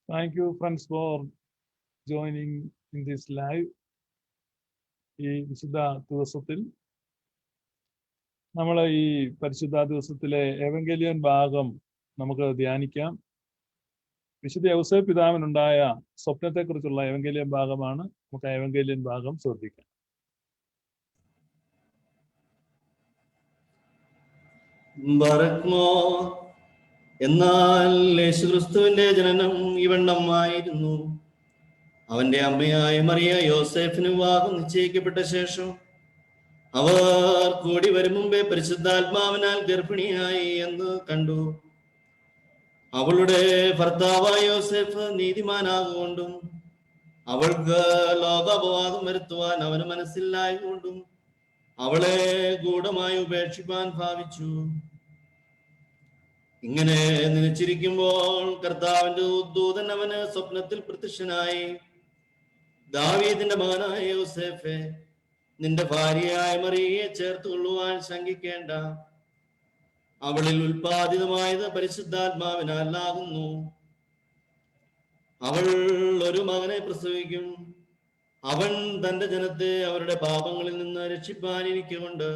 Thank you, friends, for joining in this live. ഈ വിശുദ്ധ ദിവസത്തിൽ നമ്മൾ ഈ പരിശുദ്ധ ദിവസത്തിലെ എവങ്കേലിയൻ ഭാഗം നമുക്ക് ധ്യാനിക്കാം. വിശുദ്ധ യൗസേപ്പ് പിതാവിനുണ്ടായ സ്വപ്നത്തെക്കുറിച്ചുള്ള എവങ്കേലിയൻ ഭാഗമാണ്. നമുക്ക് എവങ്കേലിയൻ ഭാഗം ശ്രദ്ധിക്കാം. എന്നാൽ യേശുക്രിസ്തുവിന്റെ ജനനം ഇവണ്ണമായിരുന്നു. അവന്റെ അമ്മയായ മറിയ യോസേഫിന് വിവാഹം നിശ്ചയിക്കപ്പെട്ട ശേഷം അവർ കൂടി വരും മുമ്പേ പരിശുദ്ധാത്മാവിനാൽ ഗർഭിണിയായി എന്ന് കണ്ടു. അവളുടെ ഭർത്താവായ യോസേഫ് നീതിമാനാകൊണ്ടും അവൾക്ക് ലോകാപവാദം വരുത്തുവാൻ അവന് മനസ്സിലായതുകൊണ്ടും അവളെ ഗൂഢമായി ഉപേക്ഷിപ്പാൻ ഭാവിച്ചു. ഇങ്ങനെ നനച്ചിരിക്കുമ്പോൾ കർത്താവിന്റെ ദൂതൻ അവന് സ്വപ്നത്തിൽ പ്രത്യക്ഷനായി, ദാവീദിന്റെ മകനായ യോസേഫേ, നിന്റെ ഭാര്യയായ മറിയയെ ചേർത്ത് കൊള്ളുവാൻ ശങ്കിക്കേണ്ട. അവളിൽ ഉൽപാദിതമായത് പരിശുദ്ധാത്മാവിനാലാകുന്നു. അവൾ ഒരു മകനെ പ്രസവിക്കും. അവൻ തന്റെ ജനത്തെ അവരുടെ പാപങ്ങളിൽ നിന്ന് രക്ഷിപ്പാനിരിക്കൊണ്ട്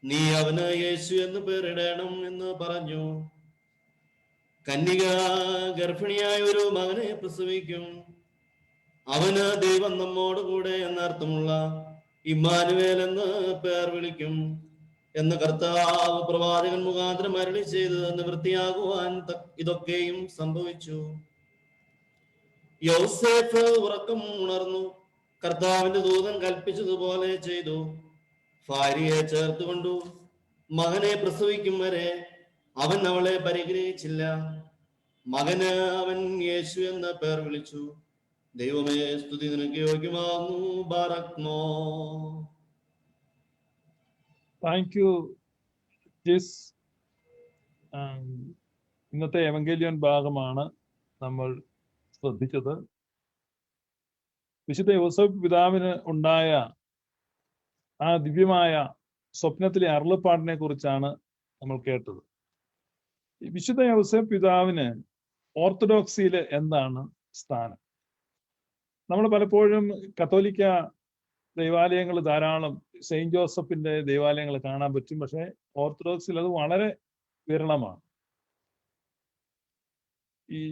നീ അവന് യേശു എന്ന് പേരിടണം എന്ന് പറഞ്ഞു. കന്യക ഗർഭിണിയായ ഒരു മകനെ പ്രസവിക്കും. അവന് ദൈവം നമ്മോട് കൂടെ എന്നർത്ഥമുള്ള ഇമ്മാനുവേൽ എന്ന് പേർ വിളിക്കും എന്ന് കർത്താവ് പ്രവാചകൻ മുഖാന്തരം അരുളി ചെയ്ത് നിവൃത്തിയാകുവാൻ ഇതൊക്കെയും സംഭവിച്ചു. യോസേഫ് ഉറക്കം ഉണർന്നു. കർത്താവിന്റെ ദൂതൻ കൽപ്പിച്ചതുപോലെ ചെയ്തു. ഭാര്യയെ ചേർത്തുകൊണ്ടു മകനെ പ്രസവിക്കും വരെ അവൻ അവളെ പരിഗ്രഹിച്ചില്ല. മകന് അവൻ യേശു എന്ന പേർ വിളിച്ചു. ദൈവമേ, സ്തുതി നിനക്ക് യോഗ്യമാകുന്നു. ബാറക്മോ. താങ്ക് യു ജിസ്. ഇന്നത്തെ എവങ്കേലിയൻ ഭാഗമാണ് നമ്മൾ ശ്രദ്ധിച്ചത്. വിശുദ്ധ യോസേപ്പ് പിതാവിന് ഉണ്ടായ ആ ദിവ്യമായ സ്വപ്നത്തിലെ അരുളപ്പാടിനെ കുറിച്ചാണ് നമ്മൾ കേട്ടത്. വിശുദ്ധ യോസേപ്പ് പിതാവിന് ഓർത്തഡോക്സിയിൽ എന്താണ് സ്ഥാനം? നമ്മൾ പലപ്പോഴും കത്തോലിക്ക ദൈവാലയങ്ങൾ ധാരാളം സെയിന്റ് ജോസഫിന്റെ ദൈവാലയങ്ങൾ കാണാൻ പറ്റും. പക്ഷെ ഓർത്തഡോക്സിൽ അത് വളരെ വിരളമാണ്. ഈ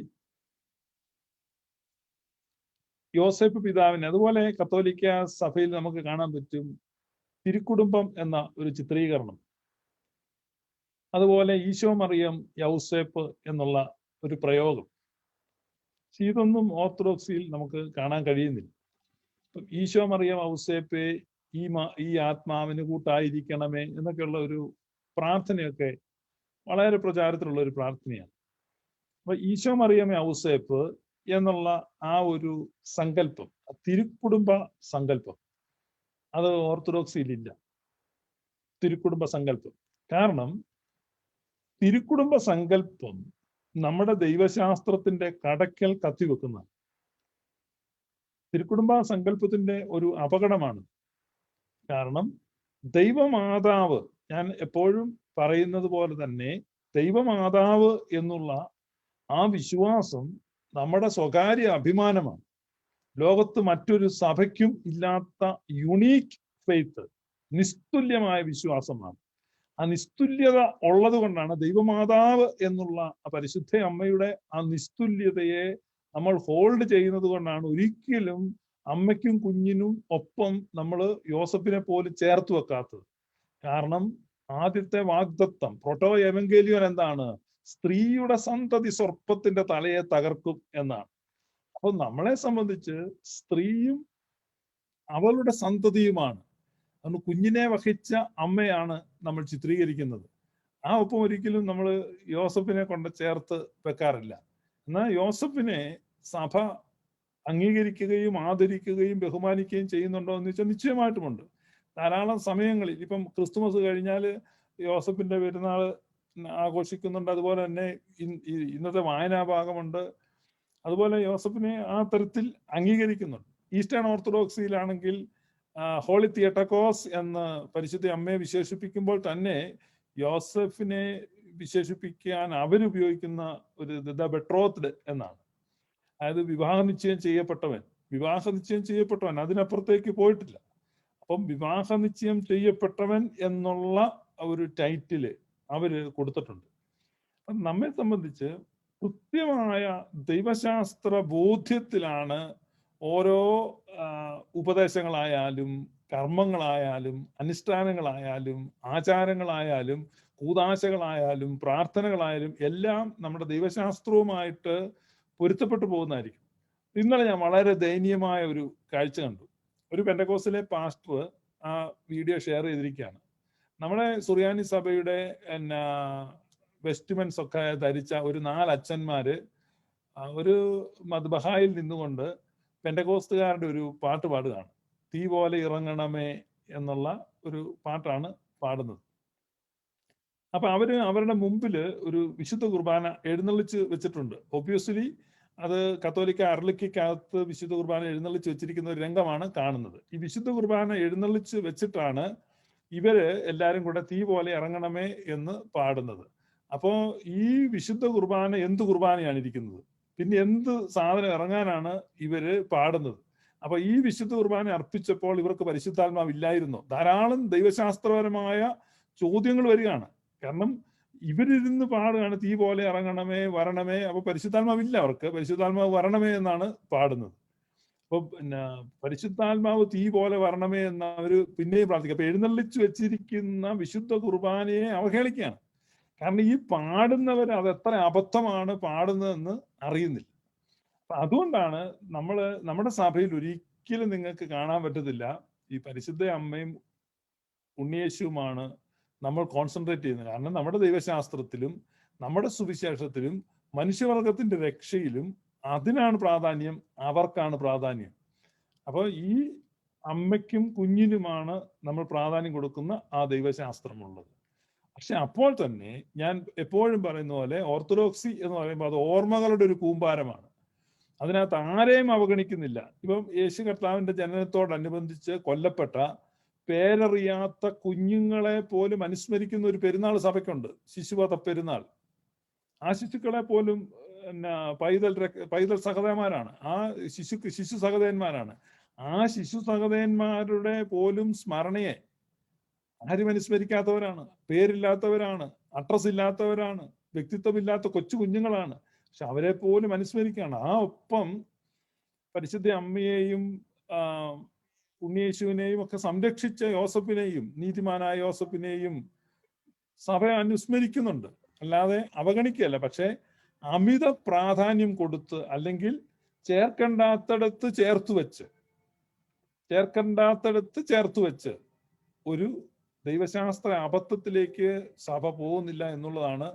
യോസേപ്പ് പിതാവിന് അതുപോലെ കത്തോലിക്ക സഭയിൽ നമുക്ക് കാണാൻ പറ്റും തിരുക്കുടുംബം എന്ന ഒരു ചിത്രീകരണം. അതുപോലെ ഈശോ മറിയം യൗസേപ്പ് എന്നുള്ള ഒരു പ്രയോഗം. ഇതൊന്നും ഓർത്തഡോക്സിയിൽ നമുക്ക് കാണാൻ കഴിയുന്നില്ല. ഈശോ മറിയം ഔസേപ്പേ, ഈ ആത്മാവിന് കൂട്ടായിരിക്കണമേ എന്നൊക്കെയുള്ള ഒരു പ്രാർത്ഥനയൊക്കെ വളരെ പ്രചാരത്തിലുള്ള ഒരു പ്രാർത്ഥനയാണ്. അപ്പൊ ഈശോ മറിയം ഔസേപ്പ് എന്നുള്ള ആ ഒരു സങ്കല്പം, തിരുക്കുടുംബ സങ്കല്പം, അത് ഓർത്തഡോക്സിയിലില്ല. തിരുക്കുടുംബ സങ്കല്പം. കാരണം തിരുക്കുടുംബ സങ്കല്പം നമ്മുടെ ദൈവശാസ്ത്രത്തിന്റെ കടക്കൽ കത്തിവെക്കുന്ന തിരുക്കുടുംബ സങ്കല്പത്തിന്റെ ഒരു അപകടമാണ്. കാരണം ദൈവമാതാവ്, ഞാൻ എപ്പോഴും പറയുന്നത് പോലെ തന്നെ, ദൈവമാതാവ് എന്നുള്ള ആ വിശ്വാസം നമ്മുടെ സ്വകാര്യ അഭിമാനമാണ്. ലോകത്ത് മറ്റൊരു സഭയ്ക്കും ഇല്ലാത്ത യുണീക്ക് ഫെയ്ത്ത്, നിസ്തുല്യമായ വിശ്വാസമാണ്. ആ നിസ്തുല്യത ഉള്ളത് കൊണ്ടാണ് ദൈവമാതാവ് എന്നുള്ള ആ പരിശുദ്ധ അമ്മയുടെ ആ നിസ്തുല്യതയെ നമ്മൾ ഹോൾഡ് ചെയ്യുന്നത് കൊണ്ടാണ് ഒരിക്കലും അമ്മയ്ക്കും കുഞ്ഞിനും ഒപ്പം നമ്മൾ യോസഫിനെ പോലും ചേർത്ത് വെക്കാത്തത്. കാരണം ആദ്യത്തെ വാഗ്ദത്തം, പ്രോട്ടോ എവങ്കേലിയോൻ എന്താണ്? സ്ത്രീയുടെ സന്തതി സർപ്പത്തിന്റെ തലയെ തകർക്കും എന്നാണ്. അപ്പൊ നമ്മളെ സംബന്ധിച്ച് സ്ത്രീയും അവളുടെ സന്തതിയുമാണ്. അതുകൊണ്ട് കുഞ്ഞിനെ വഹിച്ച അമ്മയാണ് നമ്മൾ ചിത്രീകരിക്കുന്നത്. ആ ഒപ്പം ഒരിക്കലും നമ്മൾ യോസഫിനെ കൊണ്ട് ചേർത്ത് വെക്കാറില്ല. എന്നാൽ യോസഫിനെ സഭ അംഗീകരിക്കുകയും ആദരിക്കുകയും ബഹുമാനിക്കുകയും ചെയ്യുന്നുണ്ടോ എന്ന് വെച്ചാൽ നിശ്ചയമായിട്ടുമുണ്ട്. ധാരാളം സമയങ്ങളിൽ ഇപ്പം ക്രിസ്തുമസ് കഴിഞ്ഞാൽ യോസഫിന്റെ പെരുന്നാൾ ആഘോഷിക്കുന്നുണ്ട്. അതുപോലെ തന്നെ ഇന്നത്തെ വായനാഭാഗമുണ്ട്. അതുപോലെ യോസഫിനെ ആ തരത്തിൽ അംഗീകരിക്കുന്നുണ്ട്. ഈസ്റ്റേൺ ഓർത്തഡോക്സിയിലാണെങ്കിൽ ഹോളി തിയട്ടക്കോസ് എന്ന് പരിശുദ്ധ അമ്മയെ വിശേഷിപ്പിക്കുമ്പോൾ തന്നെ യോസഫിനെ വിശേഷിപ്പിക്കാൻ അവരുപയോഗിക്കുന്ന ഒരു ദ ബെട്രോത്ത്ഡ് എന്നാണ്. അതായത് വിവാഹ നിശ്ചയം ചെയ്യപ്പെട്ടവൻ അതിനപ്പുറത്തേക്ക് പോയിട്ടില്ല. അപ്പം വിവാഹ നിശ്ചയം ചെയ്യപ്പെട്ടവൻ എന്നുള്ള ഒരു ടൈറ്റില് അവര് കൊടുത്തിട്ടുണ്ട്. നമ്മെ സംബന്ധിച്ച് കൃത്യമായ ദൈവശാസ്ത്ര ബോധ്യത്തിലാണ് ഓരോ ഉപദേശങ്ങളായാലും കർമ്മങ്ങളായാലും അനുഷ്ഠാനങ്ങളായാലും ആചാരങ്ങളായാലും കൂതാശകളായാലും പ്രാർത്ഥനകളായാലും എല്ലാം നമ്മുടെ ദൈവശാസ്ത്രവുമായിട്ട് പൊരുത്തപ്പെട്ടു പോകുന്നതായിരിക്കും. ഇന്നലെ ഞാൻ വളരെ ദയനീയമായ ഒരു കാഴ്ച കണ്ടു. ഒരു പെന്തക്കോസ്തിലെ പാസ്റ്റർ ആ വീഡിയോ ഷെയർ ചെയ്തിരിക്കുകയാണ്. നമ്മുടെ സുറിയാനി സഭയുടെ വെസ്റ്റ്മെന്റ്സ് ഒക്കെ ധരിച്ച ഒരു 4 അച്ഛന്മാര് ഒരു മദ്ബഹായിൽ നിന്നുകൊണ്ട് പെന്തക്കോസ്തുകാരുടെ ഒരു പാട്ട് പാടുകയാണ്. തീ പോലെ ഇറങ്ങണമേ എന്നുള്ള ഒരു പാട്ടാണ് പാടുന്നത്. അപ്പൊ അവരുടെ മുമ്പില് ഒരു വിശുദ്ധ കുർബാന എഴുന്നള്ളിച്ച് വെച്ചിട്ടുണ്ട്. ഒബ്വിയസ്ലി അത് കത്തോലിക്ക അർലിക്കകത്ത് വിശുദ്ധ കുർബാന എഴുന്നള്ളിച്ച് വെച്ചിരിക്കുന്ന ഒരു രംഗമാണ് കാണുന്നത്. ഈ വിശുദ്ധ കുർബാന എഴുന്നള്ളിച്ച് വെച്ചിട്ടാണ് ഇവര് എല്ലാരും കൂടെ തീ പോലെ ഇറങ്ങണമേ എന്ന് പാടുന്നത്. അപ്പോ ഈ വിശുദ്ധ കുർബാന എന്ത് കുർബാനയാണ് ഇരിക്കുന്നത്? പിന്നെ എന്ത് സാധനം ഇറങ്ങാനാണ് ഇവര് പാടുന്നത്? അപ്പൊ ഈ വിശുദ്ധ കുർബാന അർപ്പിച്ചപ്പോൾ ഇവർക്ക് പരിശുദ്ധാത്മാവ് ഇല്ലായിരുന്നോ? ധാരാളം ദൈവശാസ്ത്രപരമായ ചോദ്യങ്ങൾ വരികയാണ്. കാരണം ഇവരിരുന്ന് പാടുകയാണ് തീ പോലെ ഇറങ്ങണമേ വരണമേ. അപ്പൊ പരിശുദ്ധാത്മാവില്ല, അവർക്ക് പരിശുദ്ധാത്മാവ് വരണമേ എന്നാണ് പാടുന്നത്. അപ്പൊ പരിശുദ്ധാത്മാവ് തീ പോലെ വരണമേ എന്ന് അവര് പിന്നെയും പ്രാർത്ഥിക്കുക. അപ്പൊ എഴുന്നള്ളിച്ചു വെച്ചിരിക്കുന്ന വിശുദ്ധ കുർബാനയെ അവഹേളിക്കുകയാണ്. കാരണം ഈ പാടുന്നവർ അത് എത്ര അബദ്ധമാണ് പാടുന്നതെന്ന് അറിയുന്നില്ല. അപ്പൊ അതുകൊണ്ടാണ് നമ്മുടെ സഭയിൽ ഒരിക്കലും നിങ്ങൾക്ക് കാണാൻ പറ്റത്തില്ല ഈ പരിശുദ്ധ അമ്മയും ഉണ്ണിയേശുവുമാണ് നമ്മൾ കോൺസെൻട്രേറ്റ് ചെയ്യുന്നത്. കാരണം നമ്മുടെ ദൈവശാസ്ത്രത്തിലും നമ്മുടെ സുവിശേഷത്തിലും മനുഷ്യവർഗത്തിന്റെ രക്ഷയിലും അതിനാണ് പ്രാധാന്യം, അവർക്കാണ് പ്രാധാന്യം. അപ്പോൾ ഈ അമ്മയ്ക്കും കുഞ്ഞിനുമാണ് നമ്മൾ പ്രാധാന്യം കൊടുക്കുന്ന ആ ദൈവശാസ്ത്രമുള്ളത്. പക്ഷെ അപ്പോൾ തന്നെ ഞാൻ എപ്പോഴും പറയുന്ന പോലെ ഓർത്തഡോക്സി എന്ന് പറയുമ്പോൾ അത് ഓർമ്മകളുടെ ഒരു കൂമ്പാരമാണ്. അതിനകത്ത് ആരെയും അവഗണിക്കുന്നില്ല. ഇപ്പം യേശു കർത്താവിന്റെ ജനനത്തോടനുബന്ധിച്ച് കൊല്ലപ്പെട്ട പേരറിയാത്ത കുഞ്ഞുങ്ങളെ പോലും അനുസ്മരിക്കുന്ന ഒരു സഭയ്ക്കുണ്ട്, ശിശുവധ പെരുന്നാൾ. ആ ശിശുക്കളെ പോലും പൈതൽ സഹോദരന്മാരാണ്, ആ ശിശു സഹോദരന്മാരാണ്. ആ ശിശു സഹോദരന്മാരുടെ പോലും സ്മരണയെ ആരും അനുസ്മരിക്കാത്തവരാണ്, പേരില്ലാത്തവരാണ്, അഡ്രസ് ഇല്ലാത്തവരാണ്, വ്യക്തിത്വമില്ലാത്ത കൊച്ചു കുഞ്ഞുങ്ങളാണ്. പക്ഷെ അവരെ പോലും അനുസ്മരിക്കുകയാണ്. ആ ഒപ്പം പരിശുദ്ധ അമ്മയെയും ഉണ്ണിയേശുവിനെയും ഒക്കെ സംരക്ഷിച്ച യോസഫിനെയും, നീതിമാനായ യോസഫിനെയും സഭ അനുസ്മരിക്കുന്നുണ്ട്, അല്ലാതെ അവഗണിക്കുകയല്ല. പക്ഷെ അമിത പ്രാധാന്യം കൊടുത്ത് അല്ലെങ്കിൽ ചേർക്കേണ്ടാത്തടത്ത് ചേർത്ത് വെച്ച് ഒരു ദൈവശാസ്ത്ര അബദ്ധത്തിലേക്ക് സഭ പോകുന്നില്ല എന്നുള്ളതാണ്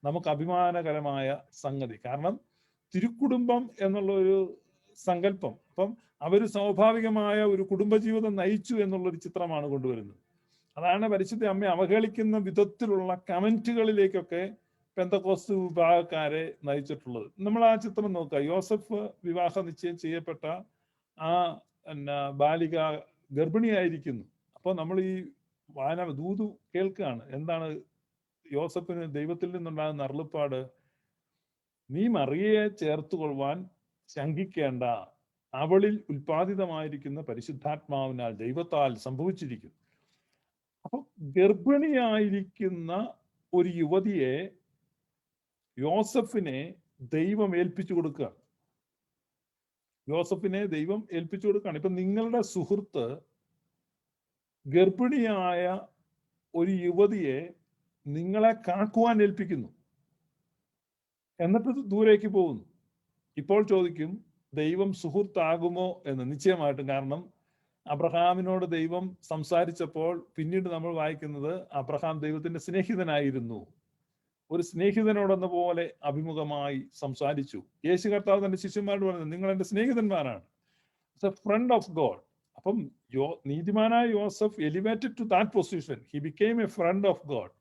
നമുക്ക് അഭിമാനകരമായ സംഗതി. കാരണം തിരുക്കുടുംബം എന്നുള്ള ഒരു സങ്കല്പം, അപ്പം അവര് സ്വാഭാവികമായ ഒരു കുടുംബജീവിതം നയിച്ചു എന്നുള്ളൊരു ചിത്രമാണ് കൊണ്ടുവരുന്നത്. അതാണ് പരിശുദ്ധ അമ്മയെ അവഹേളിക്കുന്ന വിധത്തിലുള്ള കമന്റുകളിലേക്കൊക്കെ പെന്തക്കോസ്ത് വിഭാഗക്കാരെ നയിച്ചിട്ടുള്ളത്. നമ്മൾ ആ ചിത്രം നോക്കുക. യോസഫ് വിവാഹ നിശ്ചയം ചെയ്യപ്പെട്ട ആ ബാലിക ഗർഭിണിയായിരിക്കുന്നു. അപ്പൊ നമ്മൾ ഈ ദൂത് കേൾക്കുകയാണ്. എന്താണ് യോസഫിന് ദൈവത്തിൽ നിന്നുണ്ടാകുന്ന അരുളപ്പാട്? നീ മറിയയെ ചേർത്തുകൊള്ളുവാൻ ശങ്കിക്കേണ്ട, അവളിൽ ഉൽപാദിതമായിരിക്കുന്ന പരിശുദ്ധാത്മാവിനാൽ ദൈവത്താൽ സംഭവിച്ചിരിക്കുന്നു. അപ്പൊ ഗർഭിണിയായിരിക്കുന്ന ഒരു യുവതിയെ യോസഫിനെ ദൈവം ഏൽപ്പിച്ചു കൊടുക്കുകയാണ്. ഇപ്പൊ നിങ്ങളുടെ സുഹൃത്ത് ഗർഭിണിയായ ഒരു യുവതിയെ നിങ്ങളെ കാക്കുവാൻ ഏൽപ്പിക്കുന്നു, എന്നിട്ട് ദൂരേക്ക് പോകുന്നു. ഇപ്പോൾ ചോദിക്കും, ദൈവം സുഹൃത്താകുമോ എന്ന്? നിശ്ചയമായിട്ടും. കാരണം അബ്രഹാമിനോട് ദൈവം സംസാരിച്ചപ്പോൾ പിന്നീട് നമ്മൾ വായിക്കുന്നത് അബ്രഹാം ദൈവത്തിന്റെ സ്നേഹിതനായിരുന്നു. ഒരു സ്നേഹിതനോടെന്ന പോലെ അഭിമുഖമായി സംസാരിച്ചു. യേശു കർത്താവ് തന്റെ ശിഷ്യന്മാരോട് പറഞ്ഞത്, നിങ്ങൾ എന്റെ സ്നേഹിതന്മാരാണ്. Front of God. അപ്പം നീതിമാനായ യോസഫ് elevated to that position. He became a friend of God.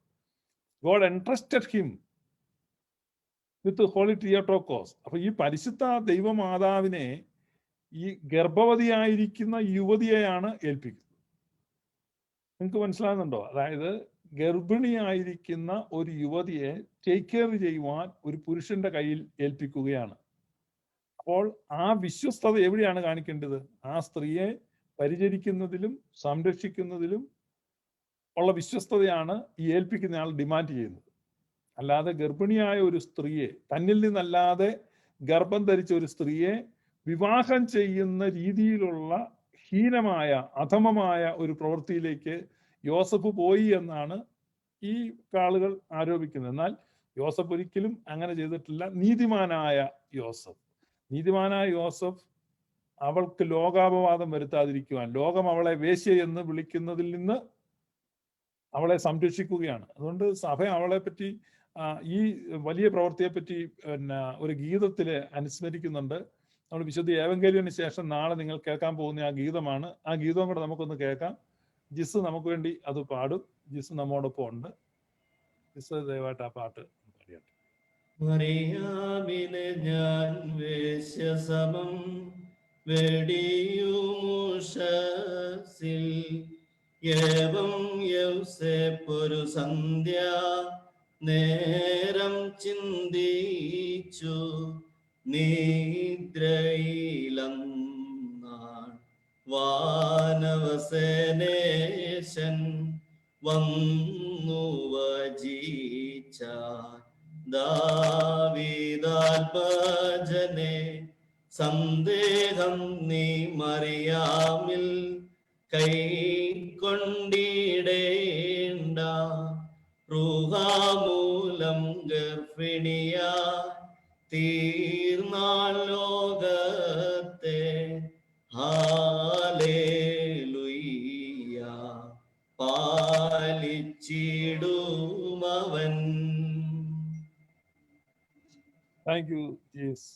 God entrusted him with holy Theotokos. അപ്പൊ ഈ പരിശുദ്ധ ദൈവമാതാവിനെ ഈ ഗർഭവതിയായിരിക്കുന്ന യുവതിയെയാണ് ഏൽപ്പിക്കുന്നത്. നിങ്ങൾക്ക് മനസ്സിലാകുന്നുണ്ടോ? അതായത് ഗർഭിണിയായിരിക്കുന്ന ഒരു യുവതിയെ ടേക്ക് കെയർ ചെയ്യുവാൻ ഒരു പുരുഷന്റെ കയ്യിൽ ഏൽപ്പിക്കുകയാണ്. അപ്പോൾ ആ വിശ്വസ്തത എവിടെയാണ് കാണിക്കേണ്ടത്? ആ സ്ത്രീയെ പരിചരിക്കുന്നതിലും സംരക്ഷിക്കുന്നതിലും ഉള്ള വിശ്വസ്തതയാണ് ഈ ഏൽപ്പിക്കുന്ന ആൾ ഡിമാൻഡ് ചെയ്യുന്നത്. അല്ലാതെ ഗർഭിണിയായ ഒരു സ്ത്രീയെ, തന്നിൽ നിന്നല്ലാതെ ഗർഭം ധരിച്ച ഒരു സ്ത്രീയെ വിവാഹം ചെയ്യുന്ന രീതിയിലുള്ള ഹീനമായ അധമമായ ഒരു പ്രവൃത്തിയിലേക്ക് യോസഫ് പോയി എന്നാണ് ഈ ആളുകൾ ആരോപിക്കുന്നത്. എന്നാൽ യോസഫ് ഒരിക്കലും അങ്ങനെ ചെയ്തിട്ടില്ല. നീതിമാനായ യോസഫ് അവൾക്ക് ലോകാപവാദം വരുത്താതിരിക്കുവാൻ, ലോകം അവളെ വേശ്യ എന്ന് വിളിക്കുന്നതിൽ നിന്ന് അവളെ സംരക്ഷിക്കുകയാണ്. അതുകൊണ്ട് സഭ അവളെ പറ്റി ഈ വലിയ പ്രവൃത്തിയെ പറ്റി ഒരു ഗീതത്തില് അനുസ്മരിക്കുന്നുണ്ട്. നമ്മൾ വിശുദ്ധ ഏവങ്കേലിയന് ശേഷം നാളെ നിങ്ങൾ കേൾക്കാൻ പോകുന്ന ആ ഗീതമാണ്. ആ ഗീതവും കൂടെ നമുക്കൊന്ന് കേൾക്കാം. ജിസ് നമുക്ക് വേണ്ടി അത് പാടും. ജിസ് നമ്മോടൊപ്പം ഉണ്ട്. ജിസ് ദയവായിട്ട് ആ പാട്ട് പാടിയാട്ടെ. മറിയാമിനെ ഞാൻ വേശ്യസമം വെടിയുമുഷസിൽ ഏവം യൗസേപ്പൊരു സന്ധ്യ നേരം ചിന്തിച്ചു നിദ്രയിലന്നാൾ വാനവസേനേശൻ വന്നു വജിച്ച ദാവീദാത്മജനെ സന്ദേഹം നീ മറിയാമിൽ കൈക്കൊണ്ടിടേണ്ട റൂഹാമൂലം ഗർഭിണിയ തീർന്നാൾ ലോകത്തെ ഹാലേലുയ്യ പാലിച്ചിടുമവൻ. Thank you Jesus.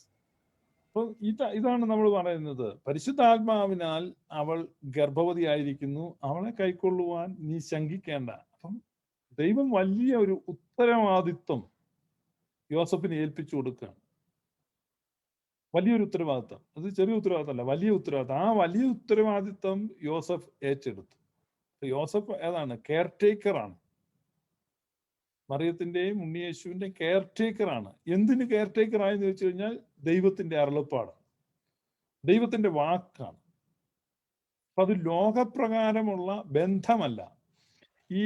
അപ്പൊ ഇതാണ് നമ്മൾ പറയുന്നത്. പരിശുദ്ധാത്മാവിനാൽ അവൾ ഗർഭവതിയായിരിക്കുന്നു, അവളെ കൈക്കൊള്ളുവാൻ നീ ശങ്കിക്കേണ്ട. അപ്പം ദൈവം വലിയ ഒരു ഉത്തരവാദിത്വം യോസഫിനെ ഏൽപ്പിച്ചു കൊടുക്കുകയാണ്. വലിയൊരു ഉത്തരവാദിത്വം. അത് ചെറിയ ഉത്തരവാദിത്തമല്ല, വലിയ ഉത്തരവാദിത്വം. ആ വലിയ ഉത്തരവാദിത്വം യോസഫ് ഏറ്റെടുത്തു. യോസഫ് ഏതാണ്? കെയർടേക്കറാണ്. മറിയത്തിന്റെയും ഉണ്ണിയേശുവിന്റെയും കെയർടേക്കറാണ്. എന്തിന് കെയർടേക്കർ ആയെന്ന് ചോദിച്ചു കഴിഞ്ഞാൽ ദൈവത്തിന്റെ അരുളപ്പാട്, ദൈവത്തിന്റെ വാക്കാണ്. അപ്പൊ അത് ലോകപ്രകാരമുള്ള ബന്ധമല്ല. ഈ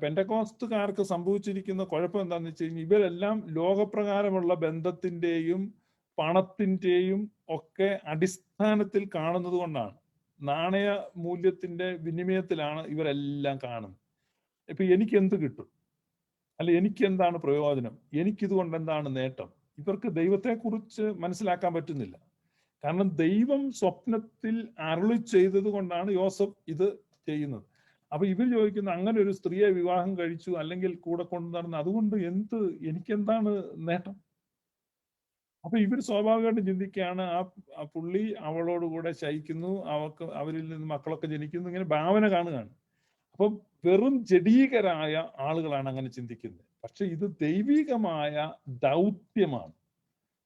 പെന്തക്കോസ്തുകാർക്ക് സംഭവിച്ചിരിക്കുന്ന കുഴപ്പം എന്താണെന്ന് വെച്ച് കഴിഞ്ഞാൽ ഇവരെല്ലാം ലോകപ്രകാരമുള്ള ബന്ധത്തിന്റെയും പണത്തിന്റെയും ഒക്കെ അടിസ്ഥാനത്തിൽ കാണുന്നത് കൊണ്ടാണ്. നാണയ മൂല്യത്തിന്റെ വിനിമയത്തിലാണ് ഇവരെല്ലാം കാണുന്നത്. ഇപ്പൊ എനിക്ക് എന്ത് കിട്ടും, അല്ല എനിക്ക് എന്താണ് പ്രയോജനം, എനിക്കിതുകൊണ്ട് എന്താണ് നേട്ടം, ഇവർക്ക് ദൈവത്തെക്കുറിച്ച് മനസ്സിലാക്കാൻ പറ്റുന്നില്ല. കാരണം ദൈവം സ്വപ്നത്തിൽ അരുളി ചെയ്തത് കൊണ്ടാണ് യോസഫ് ഇത് ചെയ്യുന്നത്. അപ്പൊ ഇവർ ചോദിക്കുന്ന, അങ്ങനെ ഒരു സ്ത്രീയെ വിവാഹം കഴിച്ചു അല്ലെങ്കിൽ കൂടെ കൊണ്ടു നടന്ന് അതുകൊണ്ട് എനിക്കെന്താണ് നേട്ടം? അപ്പൊ ഇവർ സ്വാഭാവികമായിട്ടും ചിന്തിക്കുകയാണ്, ആ പുള്ളി അവളോട് കൂടെ ശയിക്കുന്നു, അവരിൽ നിന്ന് മക്കളൊക്കെ ജനിക്കുന്നു, ഇങ്ങനെ ഭാവന കാണുകയാണ്. അപ്പം വെറും ജഡീകരായ ആളുകളാണ് അങ്ങനെ ചിന്തിക്കുന്നത്. പക്ഷെ ഇത് ദൈവികമായ ദൗത്യമാണ്.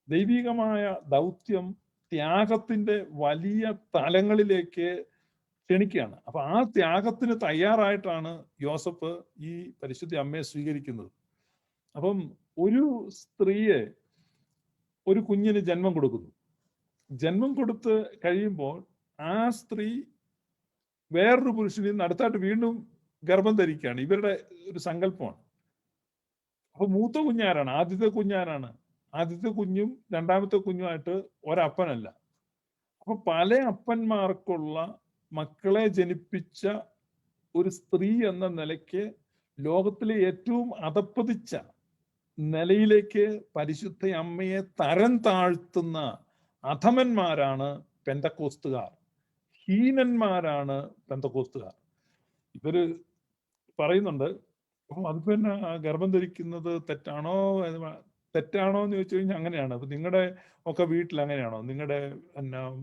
ദൈവികമായ ദൗത്യം ത്യാഗത്തിന്റെ വലിയ തലങ്ങളിലേക്ക് ക്ഷണിക്കുകയാണ്. അപ്പൊ ആ ത്യാഗത്തിന് തയ്യാറായിട്ടാണ് യോസഫ് ഈ പരിശുദ്ധ അമ്മയെ സ്വീകരിക്കുന്നത്. അപ്പം ഒരു സ്ത്രീയെ ഒരു കുഞ്ഞിന് ജന്മം കൊടുക്കുന്നു. ജന്മം കൊടുത്ത് കഴിയുമ്പോൾ ആ സ്ത്രീ വേറൊരു പുരുഷനിൽ നിന്ന് അടുത്തായിട്ട് വീണ്ടും ഗർഭം ധരിക്കുകയാണ്. ഇവരുടെ ഒരു സങ്കല്പമാണ്. അപ്പൊ മൂത്ത കുഞ്ഞാരാണ്? ആദ്യത്തെ കുഞ്ഞാരാണ്? ആദ്യത്തെ കുഞ്ഞും രണ്ടാമത്തെ കുഞ്ഞുമായിട്ട് ഒരപ്പനല്ല. അപ്പൊ പല അപ്പന്മാർക്കുള്ള മക്കളെ ജനിപ്പിച്ച ഒരു സ്ത്രീ എന്ന നിലയ്ക്ക് ലോകത്തിലെ ഏറ്റവും അധപ്പതിച്ച നിലയിലേക്ക് പരിശുദ്ധ അമ്മയെ തരം താഴ്ത്തുന്ന അധമന്മാരാണ് പെന്തക്കോസ്തുകാർ. ഹീനന്മാരാണ് പെന്തക്കോസ്തുകാർ. ഇവര് പറയുന്നുണ്ട്, അത് പിന്നെ ഗർഭം ധരിക്കുന്നത് തെറ്റാണോ എന്ന് ചോദിച്ചു കഴിഞ്ഞാൽ അങ്ങനെയാണ്. അപ്പൊ നിങ്ങളുടെ ഒക്കെ വീട്ടിൽ അങ്ങനെയാണോ? നിങ്ങളുടെ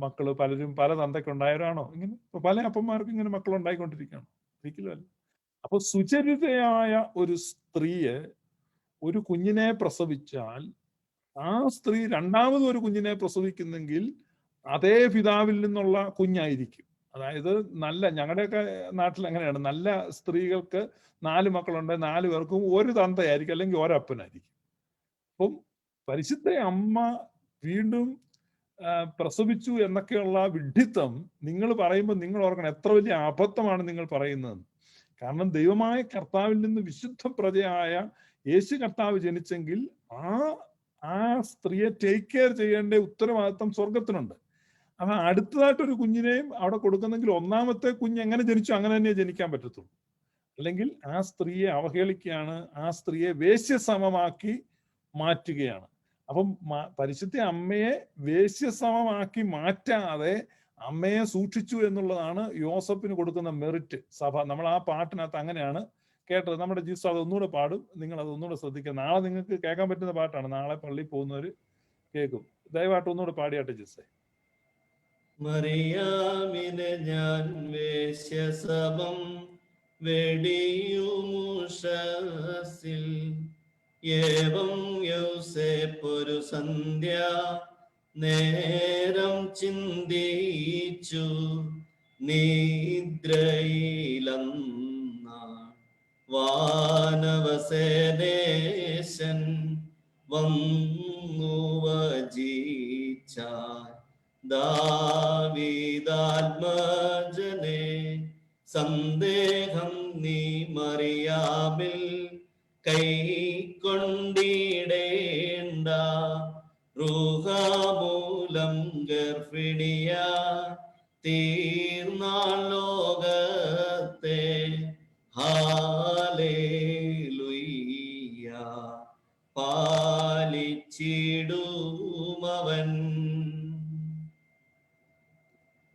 മക്കള് പലരും പല തന്തയ്ക്കുണ്ടായവരാണോ? ഇങ്ങനെ പല അപ്പന്മാർക്കും ഇങ്ങനെ മക്കൾ ഉണ്ടായിക്കൊണ്ടിരിക്കുകയാണോ? ഒരിക്കലും അല്ല. അപ്പൊ സുചരിതയായ ഒരു സ്ത്രീയെ ഒരു കുഞ്ഞിനെ പ്രസവിച്ചാൽ ആ സ്ത്രീ രണ്ടാമത് ഒരു കുഞ്ഞിനെ പ്രസവിക്കുന്നെങ്കിൽ അതേ പിതാവിൽ നിന്നുള്ള കുഞ്ഞായിരിക്കും. അതായത് ഞങ്ങളുടെയൊക്കെ നാട്ടിൽ അങ്ങനെയാണ്, നല്ല സ്ത്രീകൾക്ക് 4 മക്കളുണ്ട്, 4 പേർക്കും ഒരു തന്തയായിരിക്കും അല്ലെങ്കിൽ ഒരപ്പനായിരിക്കും. അപ്പം പരിശുദ്ധ അമ്മ വീണ്ടും പ്രസവിച്ചു എന്നൊക്കെയുള്ള വിഡ്ഢിത്തം നിങ്ങൾ പറയുമ്പോൾ നിങ്ങൾ ഓർക്കണം എത്ര വലിയ അബദ്ധമാണ് നിങ്ങൾ പറയുന്നത്. കാരണം ദൈവമായ കർത്താവിൽ നിന്ന് വിശുദ്ധ പ്രജയായ യേശു കർത്താവ് ജനിച്ചെങ്കിൽ ആ സ്ത്രീയെ ടേക്ക് കെയർ ചെയ്യേണ്ട ഉത്തരവാദിത്വം സ്വർഗത്തിനുണ്ട്. അപ്പൊ അടുത്തതായിട്ടൊരു കുഞ്ഞിനെയും അവിടെ കൊടുക്കുന്നെങ്കിൽ ഒന്നാമത്തെ കുഞ്ഞ് എങ്ങനെ ജനിച്ചു അങ്ങനെ തന്നെ ജനിക്കാൻ പറ്റത്തുള്ളൂ. അല്ലെങ്കിൽ ആ സ്ത്രീയെ അവഹേളിക്കുകയാണ്, ആ സ്ത്രീയെ വേശ്യസമമാക്കി മാറ്റുകയാണ്. അപ്പം പരിശുദ്ധ അമ്മയെ വേശ്യസമമാക്കി മാറ്റാതെ അമ്മയെ സൂക്ഷിച്ചു എന്നുള്ളതാണ് യോസഫിന് കൊടുക്കുന്ന മെറിറ്റ് സഭ. നമ്മൾ ആ പാട്ടിനകത്ത് അങ്ങനെയാണ് കേട്ടത്. നമ്മുടെ ജീസസ് അത് ഒന്നുകൂടെ പാടും, നിങ്ങൾ അത് ഒന്നുകൂടെ ശ്രദ്ധിക്കുക. നാളെ നിങ്ങൾക്ക് കേൾക്കാൻ പറ്റുന്ന പാട്ടാണ്, നാളെ പള്ളിയിൽ പോകുന്നവർ കേൾക്കും. ദയവായിട്ട് ഒന്നുകൂടെ പാടിയാട്ടെ ജീസേ. മറിയാമിനെ ഞാൻ വേശ്യസഭം വെടിയുമുഷസിൽ ഏവം യൗസേപ്പൊരു സന്ധ്യ നേരം ചിന്തിച്ചു നിദ്രയിലന്ന വാനവസേദേശൻ വന്നു വജിച്ചാൻ ദാവീദാത്മജനെ സന്ദേഹം നീ മറിയാമിൽ കൈക്കൊണ്ടിടേണ്ട റൂഹാമൂലം ഗർഭിണിയ തീർന്നാൾ ലോകത്തെ ഹാലേലുയ്യ പാലിച്ചിടുമവൻ.